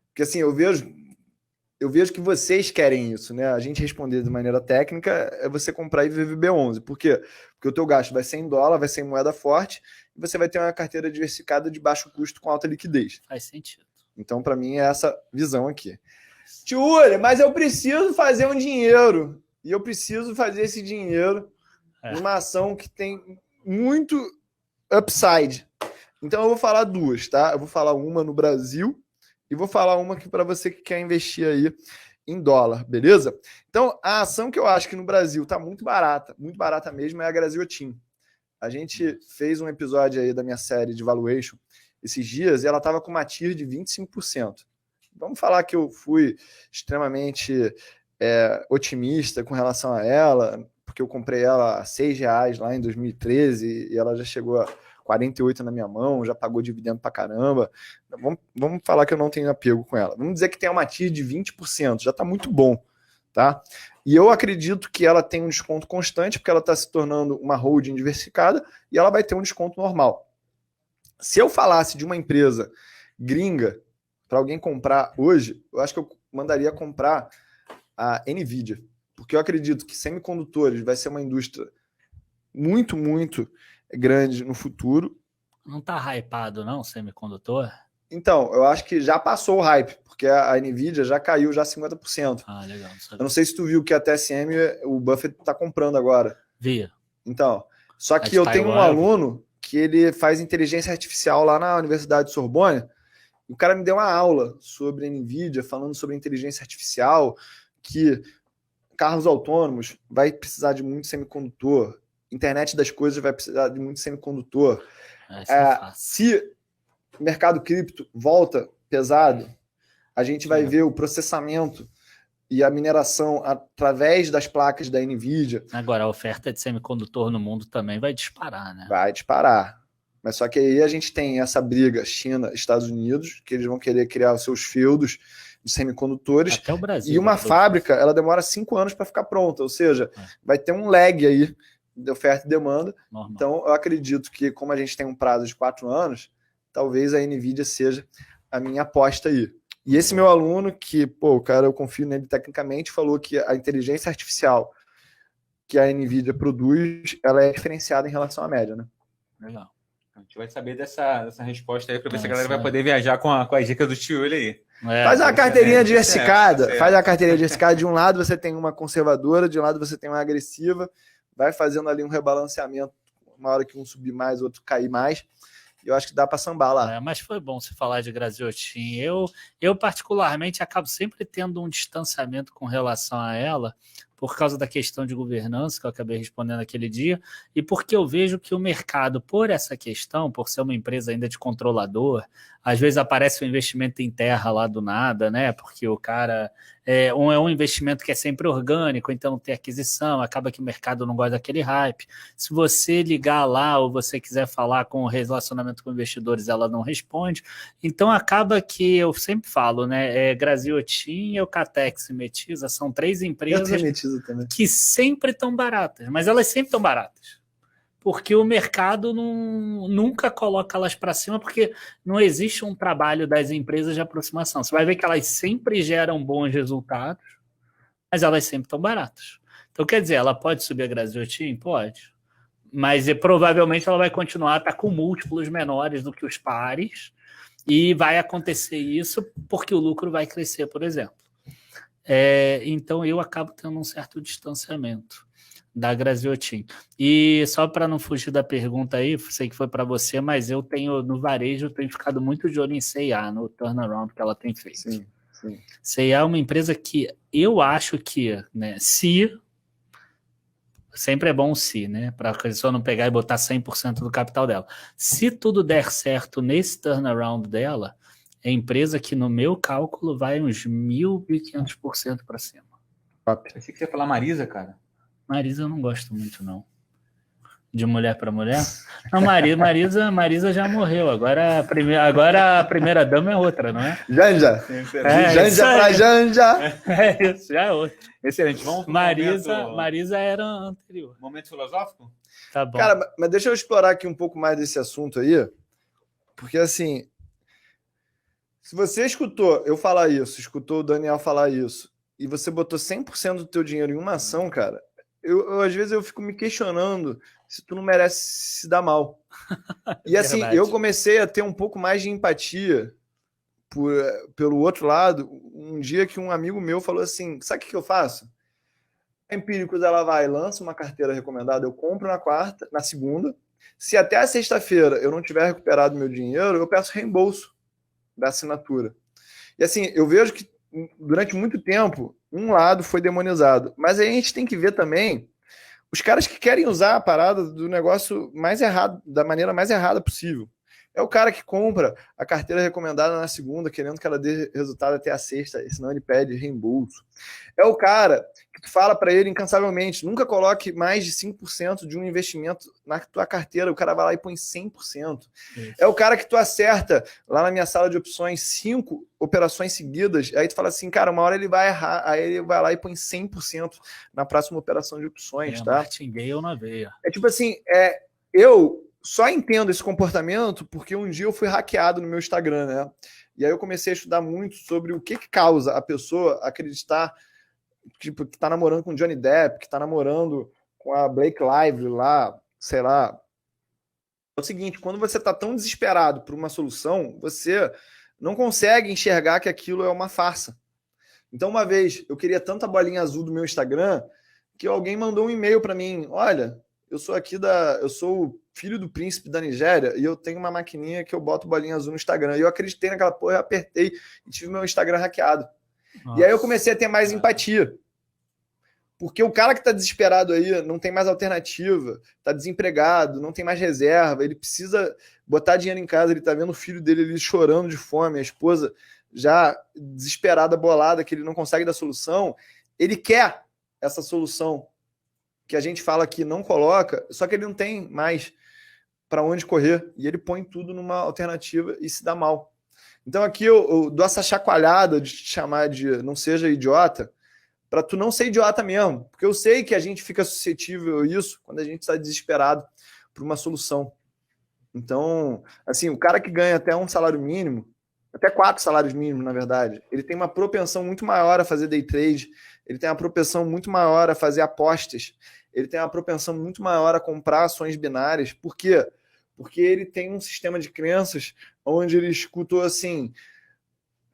Porque assim, eu vejo que vocês querem isso, né? A gente responder de maneira técnica é você comprar e viver B11. Por quê? Porque o teu gasto vai ser em dólar, vai ser em moeda forte e você vai ter uma carteira diversificada de baixo custo com alta liquidez. Faz sentido. Então, para mim, é essa visão aqui. Tio, mas eu preciso fazer um dinheiro. E eu preciso fazer esse dinheiro numa ação que tem muito upside. Então, eu vou falar duas, tá? Eu vou falar uma no Brasil e vou falar uma aqui para você que quer investir aí em dólar, beleza? Então, a ação que eu acho que no Brasil tá muito barata mesmo, é a Graziotin. A gente fez um episódio aí da minha série de valuation esses dias e ela estava com uma TIR de 25%. Vamos falar que eu fui extremamente otimista com relação a ela, porque eu comprei ela a R$6 lá em 2013 e ela já chegou a 48 na minha mão, já pagou dividendo pra caramba. Vamos falar que eu não tenho apego com ela. Vamos dizer que tem uma TIR de 20%, já tá muito bom, tá? E eu acredito que ela tem um desconto constante, porque ela está se tornando uma holding diversificada e ela vai ter um desconto normal. Se eu falasse de uma empresa gringa para alguém comprar hoje, eu acho que eu mandaria comprar a NVIDIA, porque eu acredito que semicondutores vai ser uma indústria muito, muito grande no futuro. Não tá hypado, não, semicondutor? Então, eu acho que já passou o hype, porque a NVIDIA já caiu já 50%. Ah, legal. Eu não sei se tu viu que a TSM, o Buffett está comprando agora. Via. Então, só que eu tenho um aluno que ele faz inteligência artificial lá na Universidade de Sorbonne. O cara me deu uma aula sobre a NVIDIA, falando sobre inteligência artificial, que carros autônomos vai precisar de muito semicondutor, internet das coisas vai precisar de muito semicondutor. Se o mercado cripto volta pesado, a gente vai ver o processamento e a mineração através das placas da NVIDIA. Agora, a oferta de semicondutor no mundo também vai disparar, né? Vai disparar. Mas só que aí a gente tem essa briga China, Estados Unidos, que eles vão querer criar os seus feudos de semicondutores. Até o Brasil. E uma fábrica, ela demora 5 anos para ficar pronta. Ou seja, vai ter um lag aí de oferta e demanda. Normal. Então, eu acredito que, como a gente tem um prazo de 4 anos, talvez a NVIDIA seja a minha aposta aí. E esse meu aluno, que, pô, cara, eu confio nele tecnicamente, falou que a inteligência artificial que a NVIDIA produz, ela é diferenciada em relação à média, né? Legal. A gente vai saber dessa resposta aí, para ver se a galera vai poder viajar com as dicas do tio aí. Faz uma carteirinha diversificada. Faz a carteirinha diversificada. De um lado você tem uma conservadora, de um lado você tem uma agressiva. Vai fazendo ali um rebalanceamento. Uma hora que um subir mais, outro cair mais. E eu acho que dá para sambar lá. Mas foi bom você falar de Graziotin. Eu particularmente, acabo sempre tendo um distanciamento com relação a ela, por causa da questão de governança, que eu acabei respondendo aquele dia, e porque eu vejo que o mercado, por essa questão, por ser uma empresa ainda de controlador, às vezes aparece um investimento em terra lá do nada, né? Porque o cara é um investimento que é sempre orgânico, então não tem aquisição, acaba que o mercado não gosta daquele hype. Se você ligar lá ou você quiser falar com o relacionamento com investidores, ela não responde. Então acaba que eu sempre falo, né? Graziotin, Eucatex e Metiza são 3 empresas que sempre estão baratas, mas elas sempre estão baratas. Porque o mercado nunca coloca elas para cima, porque não existe um trabalho das empresas de aproximação. Você vai ver que elas sempre geram bons resultados, mas elas sempre estão baratas. Então, quer dizer, ela pode subir a Graziotin? Pode. Mas provavelmente ela vai continuar a estar com múltiplos menores do que os pares, e vai acontecer isso porque o lucro vai crescer, por exemplo. Então eu acabo tendo um certo distanciamento da Graziotin. E só para não fugir da pergunta aí, sei que foi para você, mas eu tenho, no varejo, eu tenho ficado muito de olho em C&A, no turnaround que ela tem feito. Sim. C&A é uma empresa que eu acho que, né, sempre é bom o se, né, para a pessoa não pegar e botar 100% do capital dela. Se tudo der certo nesse turnaround dela, é empresa que no meu cálculo vai uns 1.500% para cima. Pensei que você ia falar Marisa, cara. Marisa eu não gosto muito, não. De mulher para mulher? Não, Marisa já morreu. Agora a primeira dama é outra, não é? Janja. Janja pra Janja. É isso, já é outra. Excelente. Vamos pro Marisa era anterior. momento filosófico? Tá bom. Cara, mas deixa eu explorar aqui um pouco mais desse assunto aí, porque assim, se você escutou eu falar isso, escutou o Daniel falar isso, e você botou 100% do teu dinheiro em uma ação, cara, às vezes eu fico me questionando se tu não merece se dar mal. E assim, Verdade. eu comecei a ter um pouco mais de empatia pelo outro lado, um dia que um amigo meu falou assim, sabe o que eu faço? A Empíricos, ela vai, lança uma carteira recomendada, eu compro na segunda, se até a sexta-feira eu não tiver recuperado meu dinheiro, eu peço reembolso da assinatura. E assim, eu vejo que durante muito tempo, um lado foi demonizado. Mas aí a gente tem que ver também os caras que querem usar a parada do negócio mais errado, da maneira mais errada possível. É o cara que compra a carteira recomendada na segunda, querendo que ela dê resultado até a sexta, senão ele pede reembolso. É o cara que tu fala para ele incansavelmente, nunca coloque mais de 5% de um investimento na tua carteira, o cara vai lá e põe 100%. Isso. É o cara que tu acerta lá na minha sala de opções 5 operações seguidas, aí tu fala assim, cara, uma hora ele vai errar, aí ele vai lá e põe 100% na próxima operação de opções, tá? Martingale na veia. É tipo assim, eu só entendo esse comportamento porque um dia eu fui hackeado no meu Instagram, né? E aí eu comecei a estudar muito sobre o que causa a pessoa acreditar tipo, que tá namorando com Johnny Depp, que tá namorando com a Blake Lively lá, sei lá. É o seguinte, quando você tá tão desesperado por uma solução, você não consegue enxergar que aquilo é uma farsa. Então, uma vez, eu queria tanta bolinha azul do meu Instagram que alguém mandou um e-mail para mim, olha, eu sou o filho do príncipe da Nigéria e eu tenho uma maquininha que eu boto bolinha azul no Instagram. E eu acreditei naquela porra, eu apertei e tive meu Instagram hackeado. Nossa. E aí eu comecei a ter mais empatia. Porque o cara que está desesperado aí não tem mais alternativa, está desempregado, não tem mais reserva, ele precisa botar dinheiro em casa, ele está vendo o filho dele ali chorando de fome, a esposa já desesperada, bolada, que ele não consegue dar solução, ele quer essa solução que a gente fala que não coloca, só que ele não tem mais para onde correr, e ele põe tudo numa alternativa e se dá mal. Então aqui eu dou essa chacoalhada de te chamar de não seja idiota, para tu não ser idiota mesmo, porque eu sei que a gente fica suscetível a isso quando a gente está desesperado por uma solução. Então, assim, o cara que ganha até um salário mínimo, até 4 salários mínimos, na verdade, ele tem uma propensão muito maior a fazer day trade, ele tem uma propensão muito maior a fazer apostas, ele tem uma propensão muito maior a comprar ações binárias. Por quê? Porque ele tem um sistema de crenças onde ele escutou assim,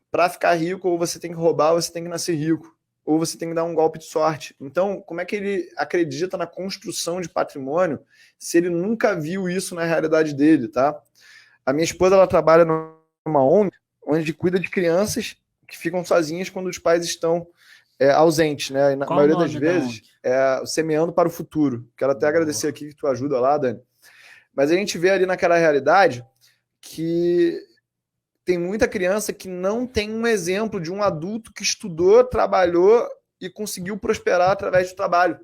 para ficar rico, ou você tem que roubar, ou você tem que nascer rico, ou você tem que dar um golpe de sorte. Então, como é que ele acredita na construção de patrimônio se ele nunca viu isso na realidade dele, tá? A minha esposa, ela trabalha numa ONG onde cuida de crianças que ficam sozinhas quando os pais estão ausentes, né? E na maioria das vezes, semeando para o futuro. Quero até agradecer aqui que tu ajuda lá, Dani. Mas a gente vê ali naquela realidade que tem muita criança que não tem um exemplo de um adulto que estudou, trabalhou e conseguiu prosperar através do trabalho.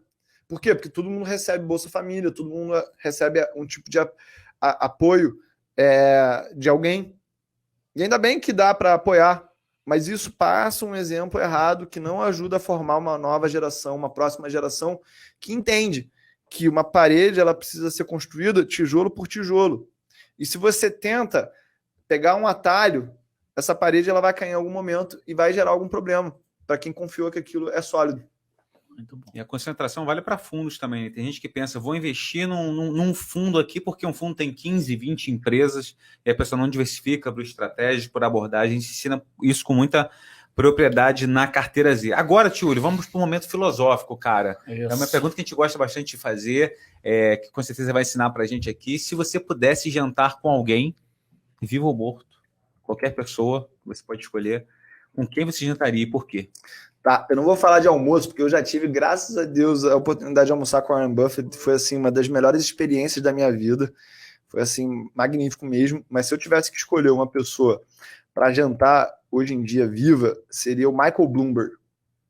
Por quê? Porque todo mundo recebe Bolsa Família, todo mundo recebe um tipo de apoio de alguém. E ainda bem que dá para apoiar, mas isso passa um exemplo errado que não ajuda a formar uma nova geração, uma próxima geração que entende que uma parede ela precisa ser construída tijolo por tijolo. E se você tenta pegar um atalho, essa parede ela vai cair em algum momento e vai gerar algum problema para quem confiou que aquilo é sólido. Muito bom. E a concentração vale para fundos também. Né? Tem gente que pensa, vou investir num fundo aqui, porque um fundo tem 15, 20 empresas, e a pessoa não diversifica por estratégia, por abordagem. A gente ensina isso com muita propriedade na carteira Z. Agora, Tiúlio, vamos para um momento filosófico, cara. Isso. É uma pergunta que a gente gosta bastante de fazer, que com certeza vai ensinar para a gente aqui. Se você pudesse jantar com alguém, vivo ou morto, qualquer pessoa, você pode escolher, com quem você jantaria e por quê? Tá, eu não vou falar de almoço, porque eu já tive, graças a Deus, a oportunidade de almoçar com o Warren Buffett. Foi, assim, uma das melhores experiências da minha vida. Foi, assim, magnífico mesmo. Mas se eu tivesse que escolher uma pessoa para jantar hoje em dia viva, seria o Michael Bloomberg.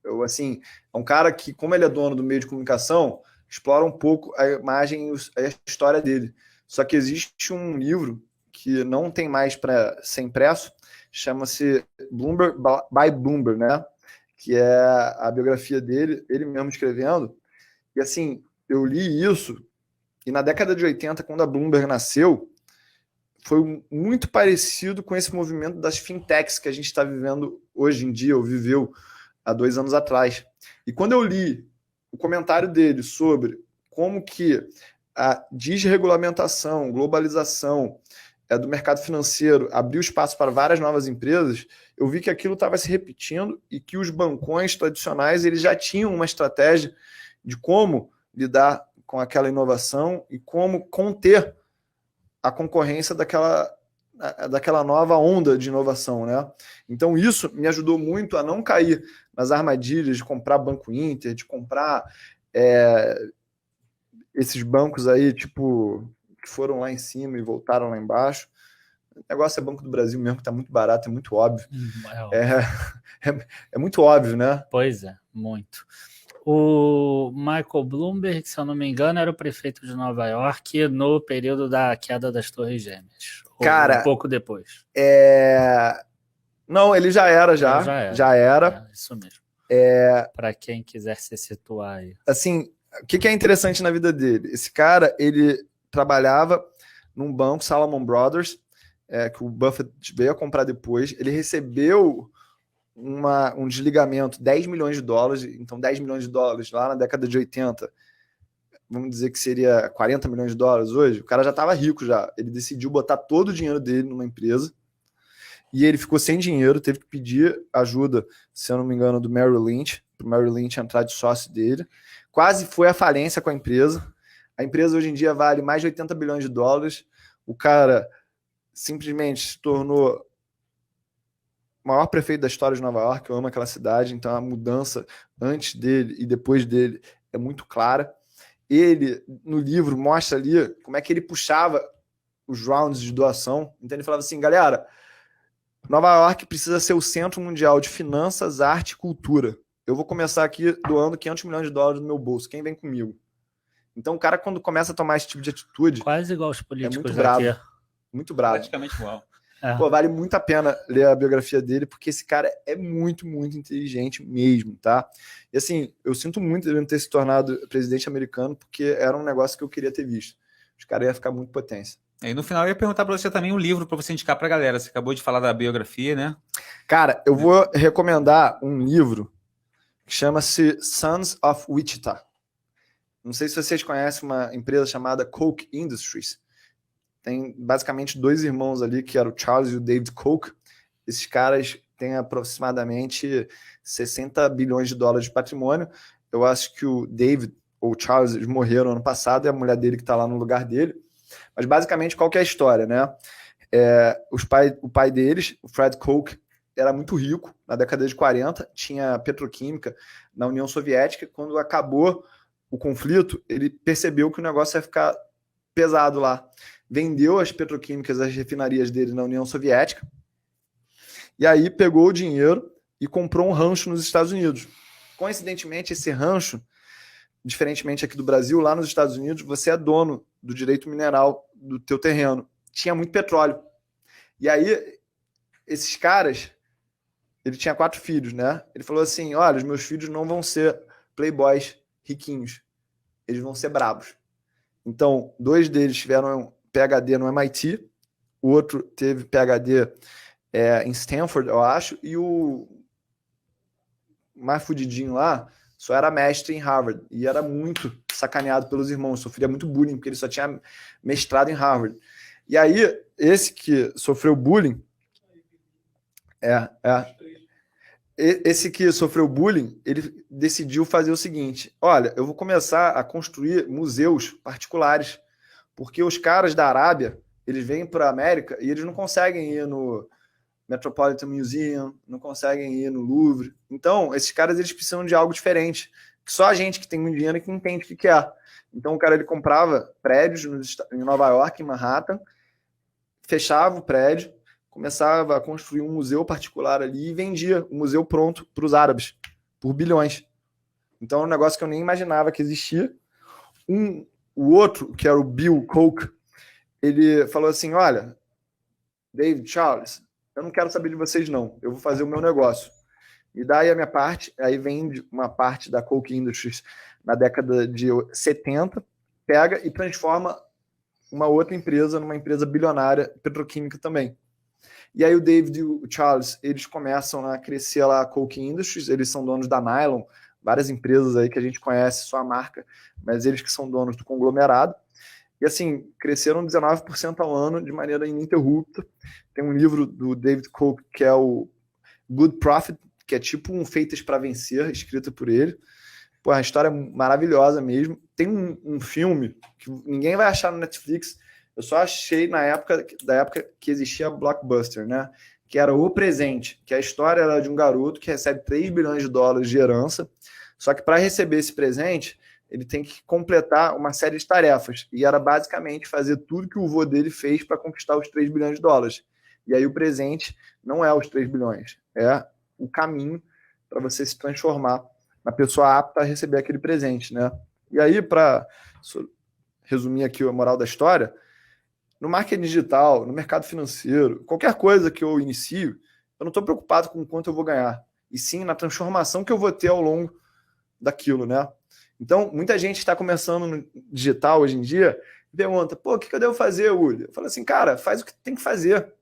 Eu, assim, é um cara que, como ele é dono do meio de comunicação, explora um pouco a imagem e a história dele. Só que existe um livro que não tem mais para ser impresso, chama-se Bloomberg by Bloomberg, né? Que é a biografia dele, ele mesmo escrevendo. E assim, eu li isso, e na década de 80, quando a Bloomberg nasceu, foi muito parecido com esse movimento das fintechs que a gente está vivendo hoje em dia, ou viveu há 2 anos atrás. E quando eu li o comentário dele sobre como que a desregulamentação, globalização do mercado financeiro abriu espaço para várias novas empresas, eu vi que aquilo estava se repetindo e que os bancões tradicionais eles já tinham uma estratégia de como lidar com aquela inovação e como conter a concorrência daquela nova onda de inovação, né? Então isso me ajudou muito a não cair nas armadilhas de comprar Banco Inter, de comprar esses bancos aí, tipo, que foram lá em cima e voltaram lá embaixo. O negócio é Banco do Brasil mesmo, que está muito barato, é muito óbvio. É muito óbvio, né? Pois é, muito. O Michael Bloomberg, se eu não me engano, era o prefeito de Nova York no período da queda das Torres Gêmeas. Cara, um pouco depois. Não, ele já era. Já era. Isso mesmo. Para quem quiser se situar aí. Assim, o que é interessante na vida dele? Esse cara, ele trabalhava num banco, Salomon Brothers, que o Buffett veio a comprar depois. Ele recebeu um desligamento, 10 milhões de dólares, então 10 milhões de dólares lá na década de 80, vamos dizer que seria 40 milhões de dólares hoje, o cara já estava rico já, ele decidiu botar todo o dinheiro dele numa empresa, e ele ficou sem dinheiro, teve que pedir ajuda, se eu não me engano, do Merrill Lynch, para o Merrill Lynch entrar de sócio dele, quase foi à falência com a empresa hoje em dia vale mais de 80 bilhões de dólares, o cara simplesmente se tornou maior prefeito da história de Nova York, eu amo aquela cidade, então a mudança antes dele e depois dele é muito clara. Ele, no livro, mostra ali como é que ele puxava os rounds de doação. Então ele falava assim, galera, Nova York precisa ser o centro mundial de finanças, arte e cultura. Eu vou começar aqui doando 500 milhões de dólares do meu bolso. Quem vem comigo? Então o cara, quando começa a tomar esse tipo de atitude... Quase igual os políticos muito bravo. Muito bravo. Praticamente igual. Pô, vale muito a pena ler a biografia dele, porque esse cara é muito, muito inteligente mesmo, tá? E assim, eu sinto muito ele não ter se tornado presidente americano, porque era um negócio que eu queria ter visto. Os caras iam ficar muito potência. E no final eu ia perguntar pra você também um livro pra você indicar pra galera. Você acabou de falar da biografia, né? Cara, eu vou recomendar um livro que chama-se Sons of Wichita. Não sei se vocês conhecem uma empresa chamada Koch Industries. Tem basicamente 2 irmãos ali, que eram o Charles e o David Koch. Esses caras têm aproximadamente 60 bilhões de dólares de patrimônio. Eu acho que o David ou o Charles eles morreram ano passado, é a mulher dele que está lá no lugar dele. Mas basicamente, qual que é a história, né? O pai deles, o Fred Koch, era muito rico. Na década de 40, tinha petroquímica na União Soviética. Quando acabou o conflito, ele percebeu que o negócio ia ficar pesado lá. Vendeu as petroquímicas, as refinarias dele na União Soviética, e aí pegou o dinheiro e comprou um rancho nos Estados Unidos. Coincidentemente, esse rancho, diferentemente aqui do Brasil, lá nos Estados Unidos, você é dono do direito mineral do teu terreno. Tinha muito petróleo. E aí, esses caras, ele tinha 4 filhos, né? Ele falou assim, olha, os meus filhos não vão ser playboys riquinhos, eles vão ser bravos. Então, 2 deles tiveram PhD no MIT, o outro teve PhD em Stanford, eu acho, e o mais fudidinho lá, só era mestre em Harvard e era muito sacaneado pelos irmãos, sofria muito bullying, porque ele só tinha mestrado em Harvard. E aí, esse que sofreu bullying, esse que sofreu bullying, ele decidiu fazer o seguinte: olha, eu vou começar a construir museus particulares, porque os caras da Arábia, eles vêm para a América e eles não conseguem ir no Metropolitan Museum, não conseguem ir no Louvre. Então, esses caras, eles precisam de algo diferente, que só a gente que tem muito dinheiro que entende o que é. Então, o cara, ele comprava prédios em Nova York, em Manhattan, fechava o prédio, começava a construir um museu particular ali e vendia o museu pronto para os árabes, por bilhões. Então, é um negócio que eu nem imaginava que existia. O outro, que era o Bill Koch, ele falou assim, olha, David, Charles, eu não quero saber de vocês não, eu vou fazer o meu negócio. E daí a minha parte, aí vende uma parte da Koch Industries na década de 70, pega e transforma uma outra empresa numa empresa bilionária petroquímica também. E aí o David e o Charles, eles começam a crescer lá a Koch Industries, eles são donos da Nylon, várias empresas aí que a gente conhece, só a marca, mas eles que são donos do conglomerado. E assim, cresceram 19% ao ano de maneira ininterrupta. Tem um livro do David Koch que é o Good Profit, que é tipo um Feitas para Vencer, escrito por ele. Pô, a história é maravilhosa mesmo. Tem um filme que ninguém vai achar no Netflix, eu só achei da época que existia Blockbuster, né? Que era O Presente, que a história era de um garoto que recebe 3 bilhões de dólares de herança, só que para receber esse presente, ele tem que completar uma série de tarefas, e era basicamente fazer tudo que o vô dele fez para conquistar os 3 bilhões de dólares. E aí o presente não é os 3 bilhões, é o caminho para você se transformar na pessoa apta a receber aquele presente, né? E aí, para resumir aqui a moral da história, no marketing digital, no mercado financeiro, qualquer coisa que eu inicio, eu não estou preocupado com quanto eu vou ganhar, e sim na transformação que eu vou ter ao longo daquilo, né? Então, muita gente está começando no digital hoje em dia e pergunta, pô, o que eu devo fazer, Uli? Eu falo assim, cara, faz o que tem que fazer.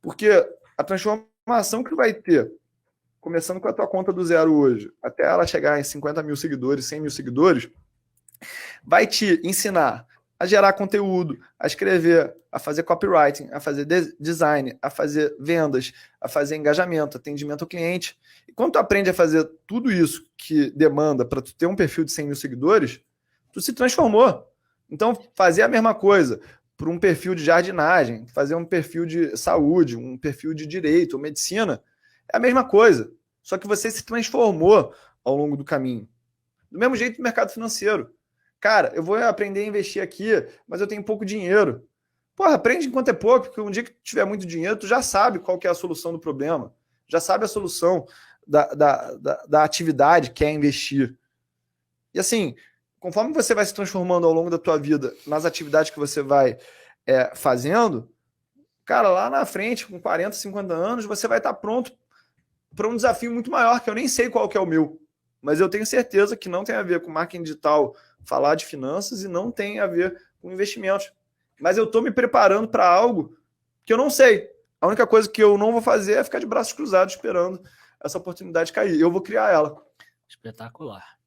Porque a transformação que vai ter, começando com a tua conta do zero hoje, até ela chegar em 50 mil seguidores, 100 mil seguidores, vai te ensinar a gerar conteúdo, a escrever, a fazer copywriting, a fazer design, a fazer vendas, a fazer engajamento, atendimento ao cliente. E quando tu aprende a fazer tudo isso que demanda para tu ter um perfil de 100 mil seguidores, tu se transformou. Então, fazer a mesma coisa para um perfil de jardinagem, fazer um perfil de saúde, um perfil de direito ou medicina, é a mesma coisa. Só que você se transformou ao longo do caminho. Do mesmo jeito no mercado financeiro. Cara, eu vou aprender a investir aqui, mas eu tenho pouco dinheiro. Porra, aprende enquanto é pouco, porque um dia que tiver muito dinheiro, tu já sabe qual que é a solução do problema. Já sabe a solução da atividade que é investir. E assim, conforme você vai se transformando ao longo da tua vida nas atividades que você vai fazendo, cara, lá na frente, com 40, 50 anos, você vai estar pronto para um desafio muito maior, que eu nem sei qual que é o meu. Mas eu tenho certeza que não tem a ver com marketing digital, falar de finanças, e não tem a ver com investimentos. Mas eu estou me preparando para algo que eu não sei. A única coisa que eu não vou fazer é ficar de braços cruzados esperando essa oportunidade cair. Eu vou criar ela. Espetacular.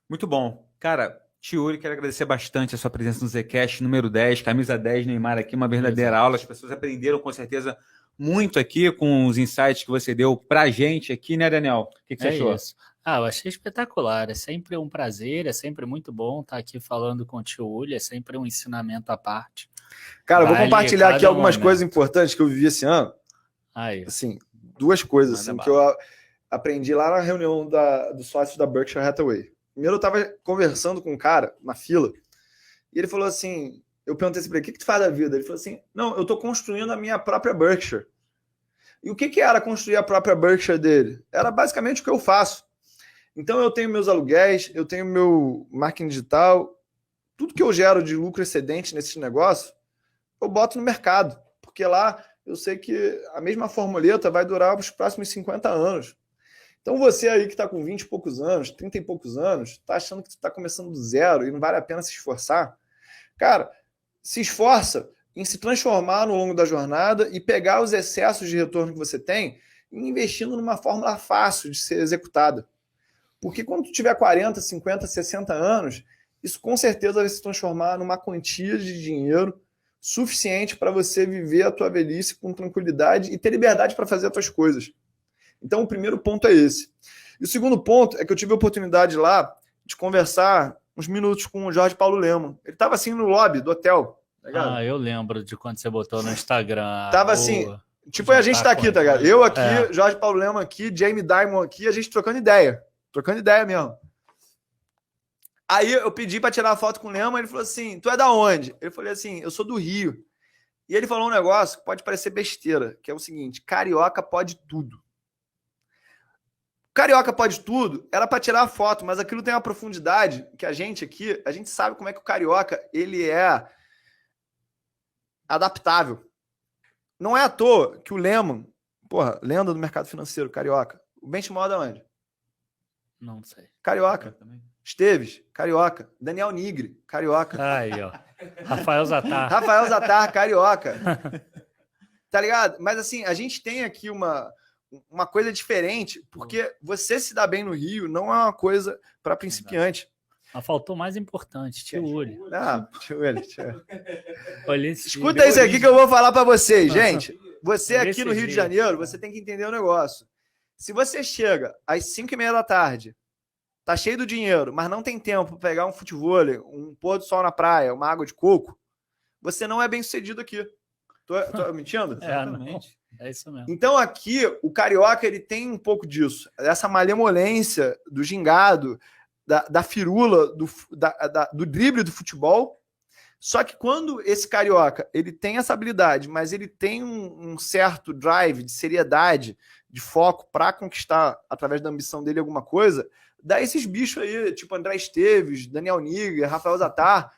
Muito bom. Cara, Tiuri, quero agradecer bastante a sua presença no Zcast número 10, camisa 10 Neymar aqui, uma verdadeira aula. As pessoas aprenderam com certeza muito aqui com os insights que você deu pra gente aqui, né, Daniel? O que você achou? Isso. Eu achei espetacular. É sempre um prazer, é sempre muito bom estar aqui falando com o tio Uli, é sempre um ensinamento à parte. Cara, eu vou compartilhar aqui algumas coisas importantes que eu vivi esse ano. Aí. Assim, 2 coisas assim, que eu aprendi lá na reunião dos sócios da Berkshire Hathaway. Primeiro, eu estava conversando com um cara na fila, e ele falou assim, eu perguntei assim para ele, o que tu faz da vida? Ele falou assim, não, eu estou construindo a minha própria Berkshire. E o que era construir a própria Berkshire dele? Era basicamente o que eu faço. Então eu tenho meus aluguéis, eu tenho meu marketing digital, tudo que eu gero de lucro excedente nesse negócio, eu boto no mercado, porque lá eu sei que a mesma formuleta vai durar os próximos 50 anos. Então você aí que está com 20 e poucos anos, 30 e poucos anos, está achando que está começando do zero e não vale a pena se esforçar, cara, se esforça em se transformar no longo da jornada e pegar os excessos de retorno que você tem e investindo numa fórmula fácil de ser executada. Porque quando tu tiver 40, 50, 60 anos, isso com certeza vai se transformar numa quantia de dinheiro suficiente para você viver a tua velhice com tranquilidade e ter liberdade para fazer as tuas coisas. Então, o primeiro ponto é esse. E o segundo ponto é que eu tive a oportunidade lá de conversar uns minutos com o Jorge Paulo Lemann. Ele estava assim no lobby do hotel. Tá ligado? Eu lembro de quando você botou no Instagram. Tava assim, tipo, a gente tá aqui, tá ligado? Eu aqui, Jorge Paulo Lemann aqui, Jamie Dimon aqui, a gente trocando ideia mesmo. Aí eu pedi para tirar a foto com o Lemann, ele falou assim, tu é da onde? Eu falei assim, eu sou do Rio. E ele falou um negócio que pode parecer besteira, que é o seguinte, carioca pode tudo. Carioca pode tudo, era para tirar a foto, mas aquilo tem uma profundidade que a gente aqui, a gente sabe como é que o carioca, ele é adaptável. Não é à toa que o Lemann, porra, lenda do mercado financeiro, carioca, o benchmark da onde? Não sei. Carioca. Esteves, carioca. Daniel Nigri, carioca. Aí, ó. Rafael Zatar. Rafael Zatar, carioca. Tá ligado? Mas assim, a gente tem aqui uma coisa diferente, porque você se dar bem no Rio não é uma coisa para principiante. Mas faltou o mais importante, tio Uli. Tio Uli. Escuta isso aqui que eu vou falar para vocês, gente. Você aqui no Rio de Janeiro, você tem que entender o negócio. Se você chega às 5h30 da tarde, tá cheio do dinheiro, mas não tem tempo para pegar um futevôlei, um pôr do sol na praia, uma água de coco, você não é bem sucedido aqui. Tô mentindo? Exatamente. É isso mesmo. Então aqui, o carioca, ele tem um pouco disso. Essa malemolência do gingado, da firula, do drible do futebol. Só que quando esse carioca, ele tem essa habilidade, mas ele tem um certo drive de seriedade, de foco para conquistar, através da ambição dele, alguma coisa, dá esses bichos aí, tipo André Esteves, Daniel Nigri, Rafael Zatar,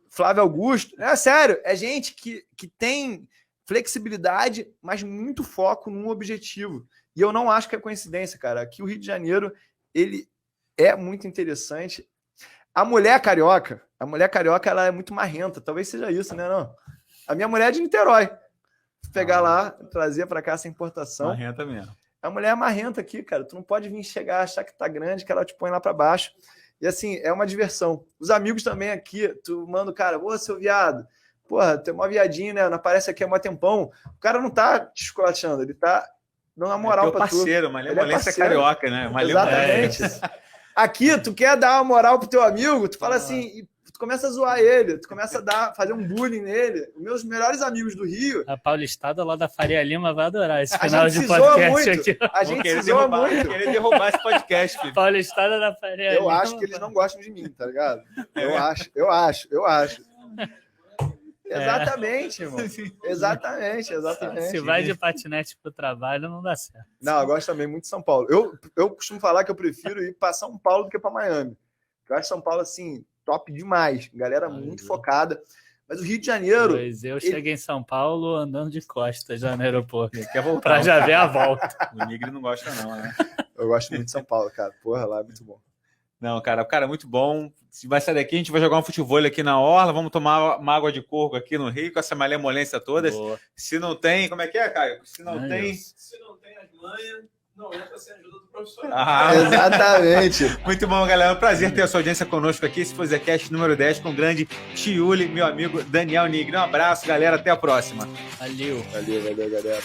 Flávio Augusto. É sério, é gente que tem flexibilidade, mas muito foco num objetivo. E eu não acho que é coincidência, cara. Aqui o Rio de Janeiro, ele é muito interessante. A mulher carioca, ela é muito marrenta. Talvez seja isso, né? Não. A minha mulher é de Niterói. Pegar lá, trazer para cá essa importação. Marrenta mesmo. A mulher é marrenta aqui, cara. Tu não pode vir chegar, achar que tá grande, que ela te põe lá para baixo. E assim, é uma diversão. Os amigos também aqui, tu manda o cara, ô, seu viado, porra, tem uma viadinha, né? Não aparece aqui há mó tempão. O cara não tá te esculachando, ele tá dando uma moral pra tu. Parceiro, malemolência carioca, né? Exatamente. Aqui, tu quer dar uma moral pro teu amigo, tu fala assim, tu começa a zoar ele, tu começa a fazer um bullying nele. Os meus melhores amigos do Rio... A paulistada lá da Faria Lima vai adorar esse final de podcast aqui. A gente se zoa muito. Querer derrubar esse podcast, filho. Paulistada da Faria Lima. Eu acho que eles não gostam de mim, tá ligado? Eu acho. Exatamente, irmão. Exatamente. Se vai de patinete pro trabalho, não dá certo. Não, eu gosto também muito de São Paulo. Eu costumo falar que eu prefiro ir para São Paulo do que para Miami. Eu acho São Paulo, assim, top demais. Galera muito focada. Mas o Rio de Janeiro... Pois eu cheguei em São Paulo andando de costas já no aeroporto. Quer voltar. Pra já ver a volta. O Nigri não gosta não, né? Eu gosto muito de São Paulo, cara. Porra, lá é muito bom. Não, cara, muito bom. Se vai sair daqui, a gente vai jogar um futevôlei aqui na orla, vamos tomar uma água de coco aqui no Rio, com essa malemolência toda. Boa. Se não tem, como é que é, Caio? Se não tem as manhas, não entra sem a ajuda do profissional. Exatamente. Muito bom, galera. É um prazer ter a sua audiência conosco aqui. Esse foi o Zecast número 10 com o grande tio Uli, meu amigo Daniel Nigri. Um abraço, galera. Até a próxima. Valeu, galera.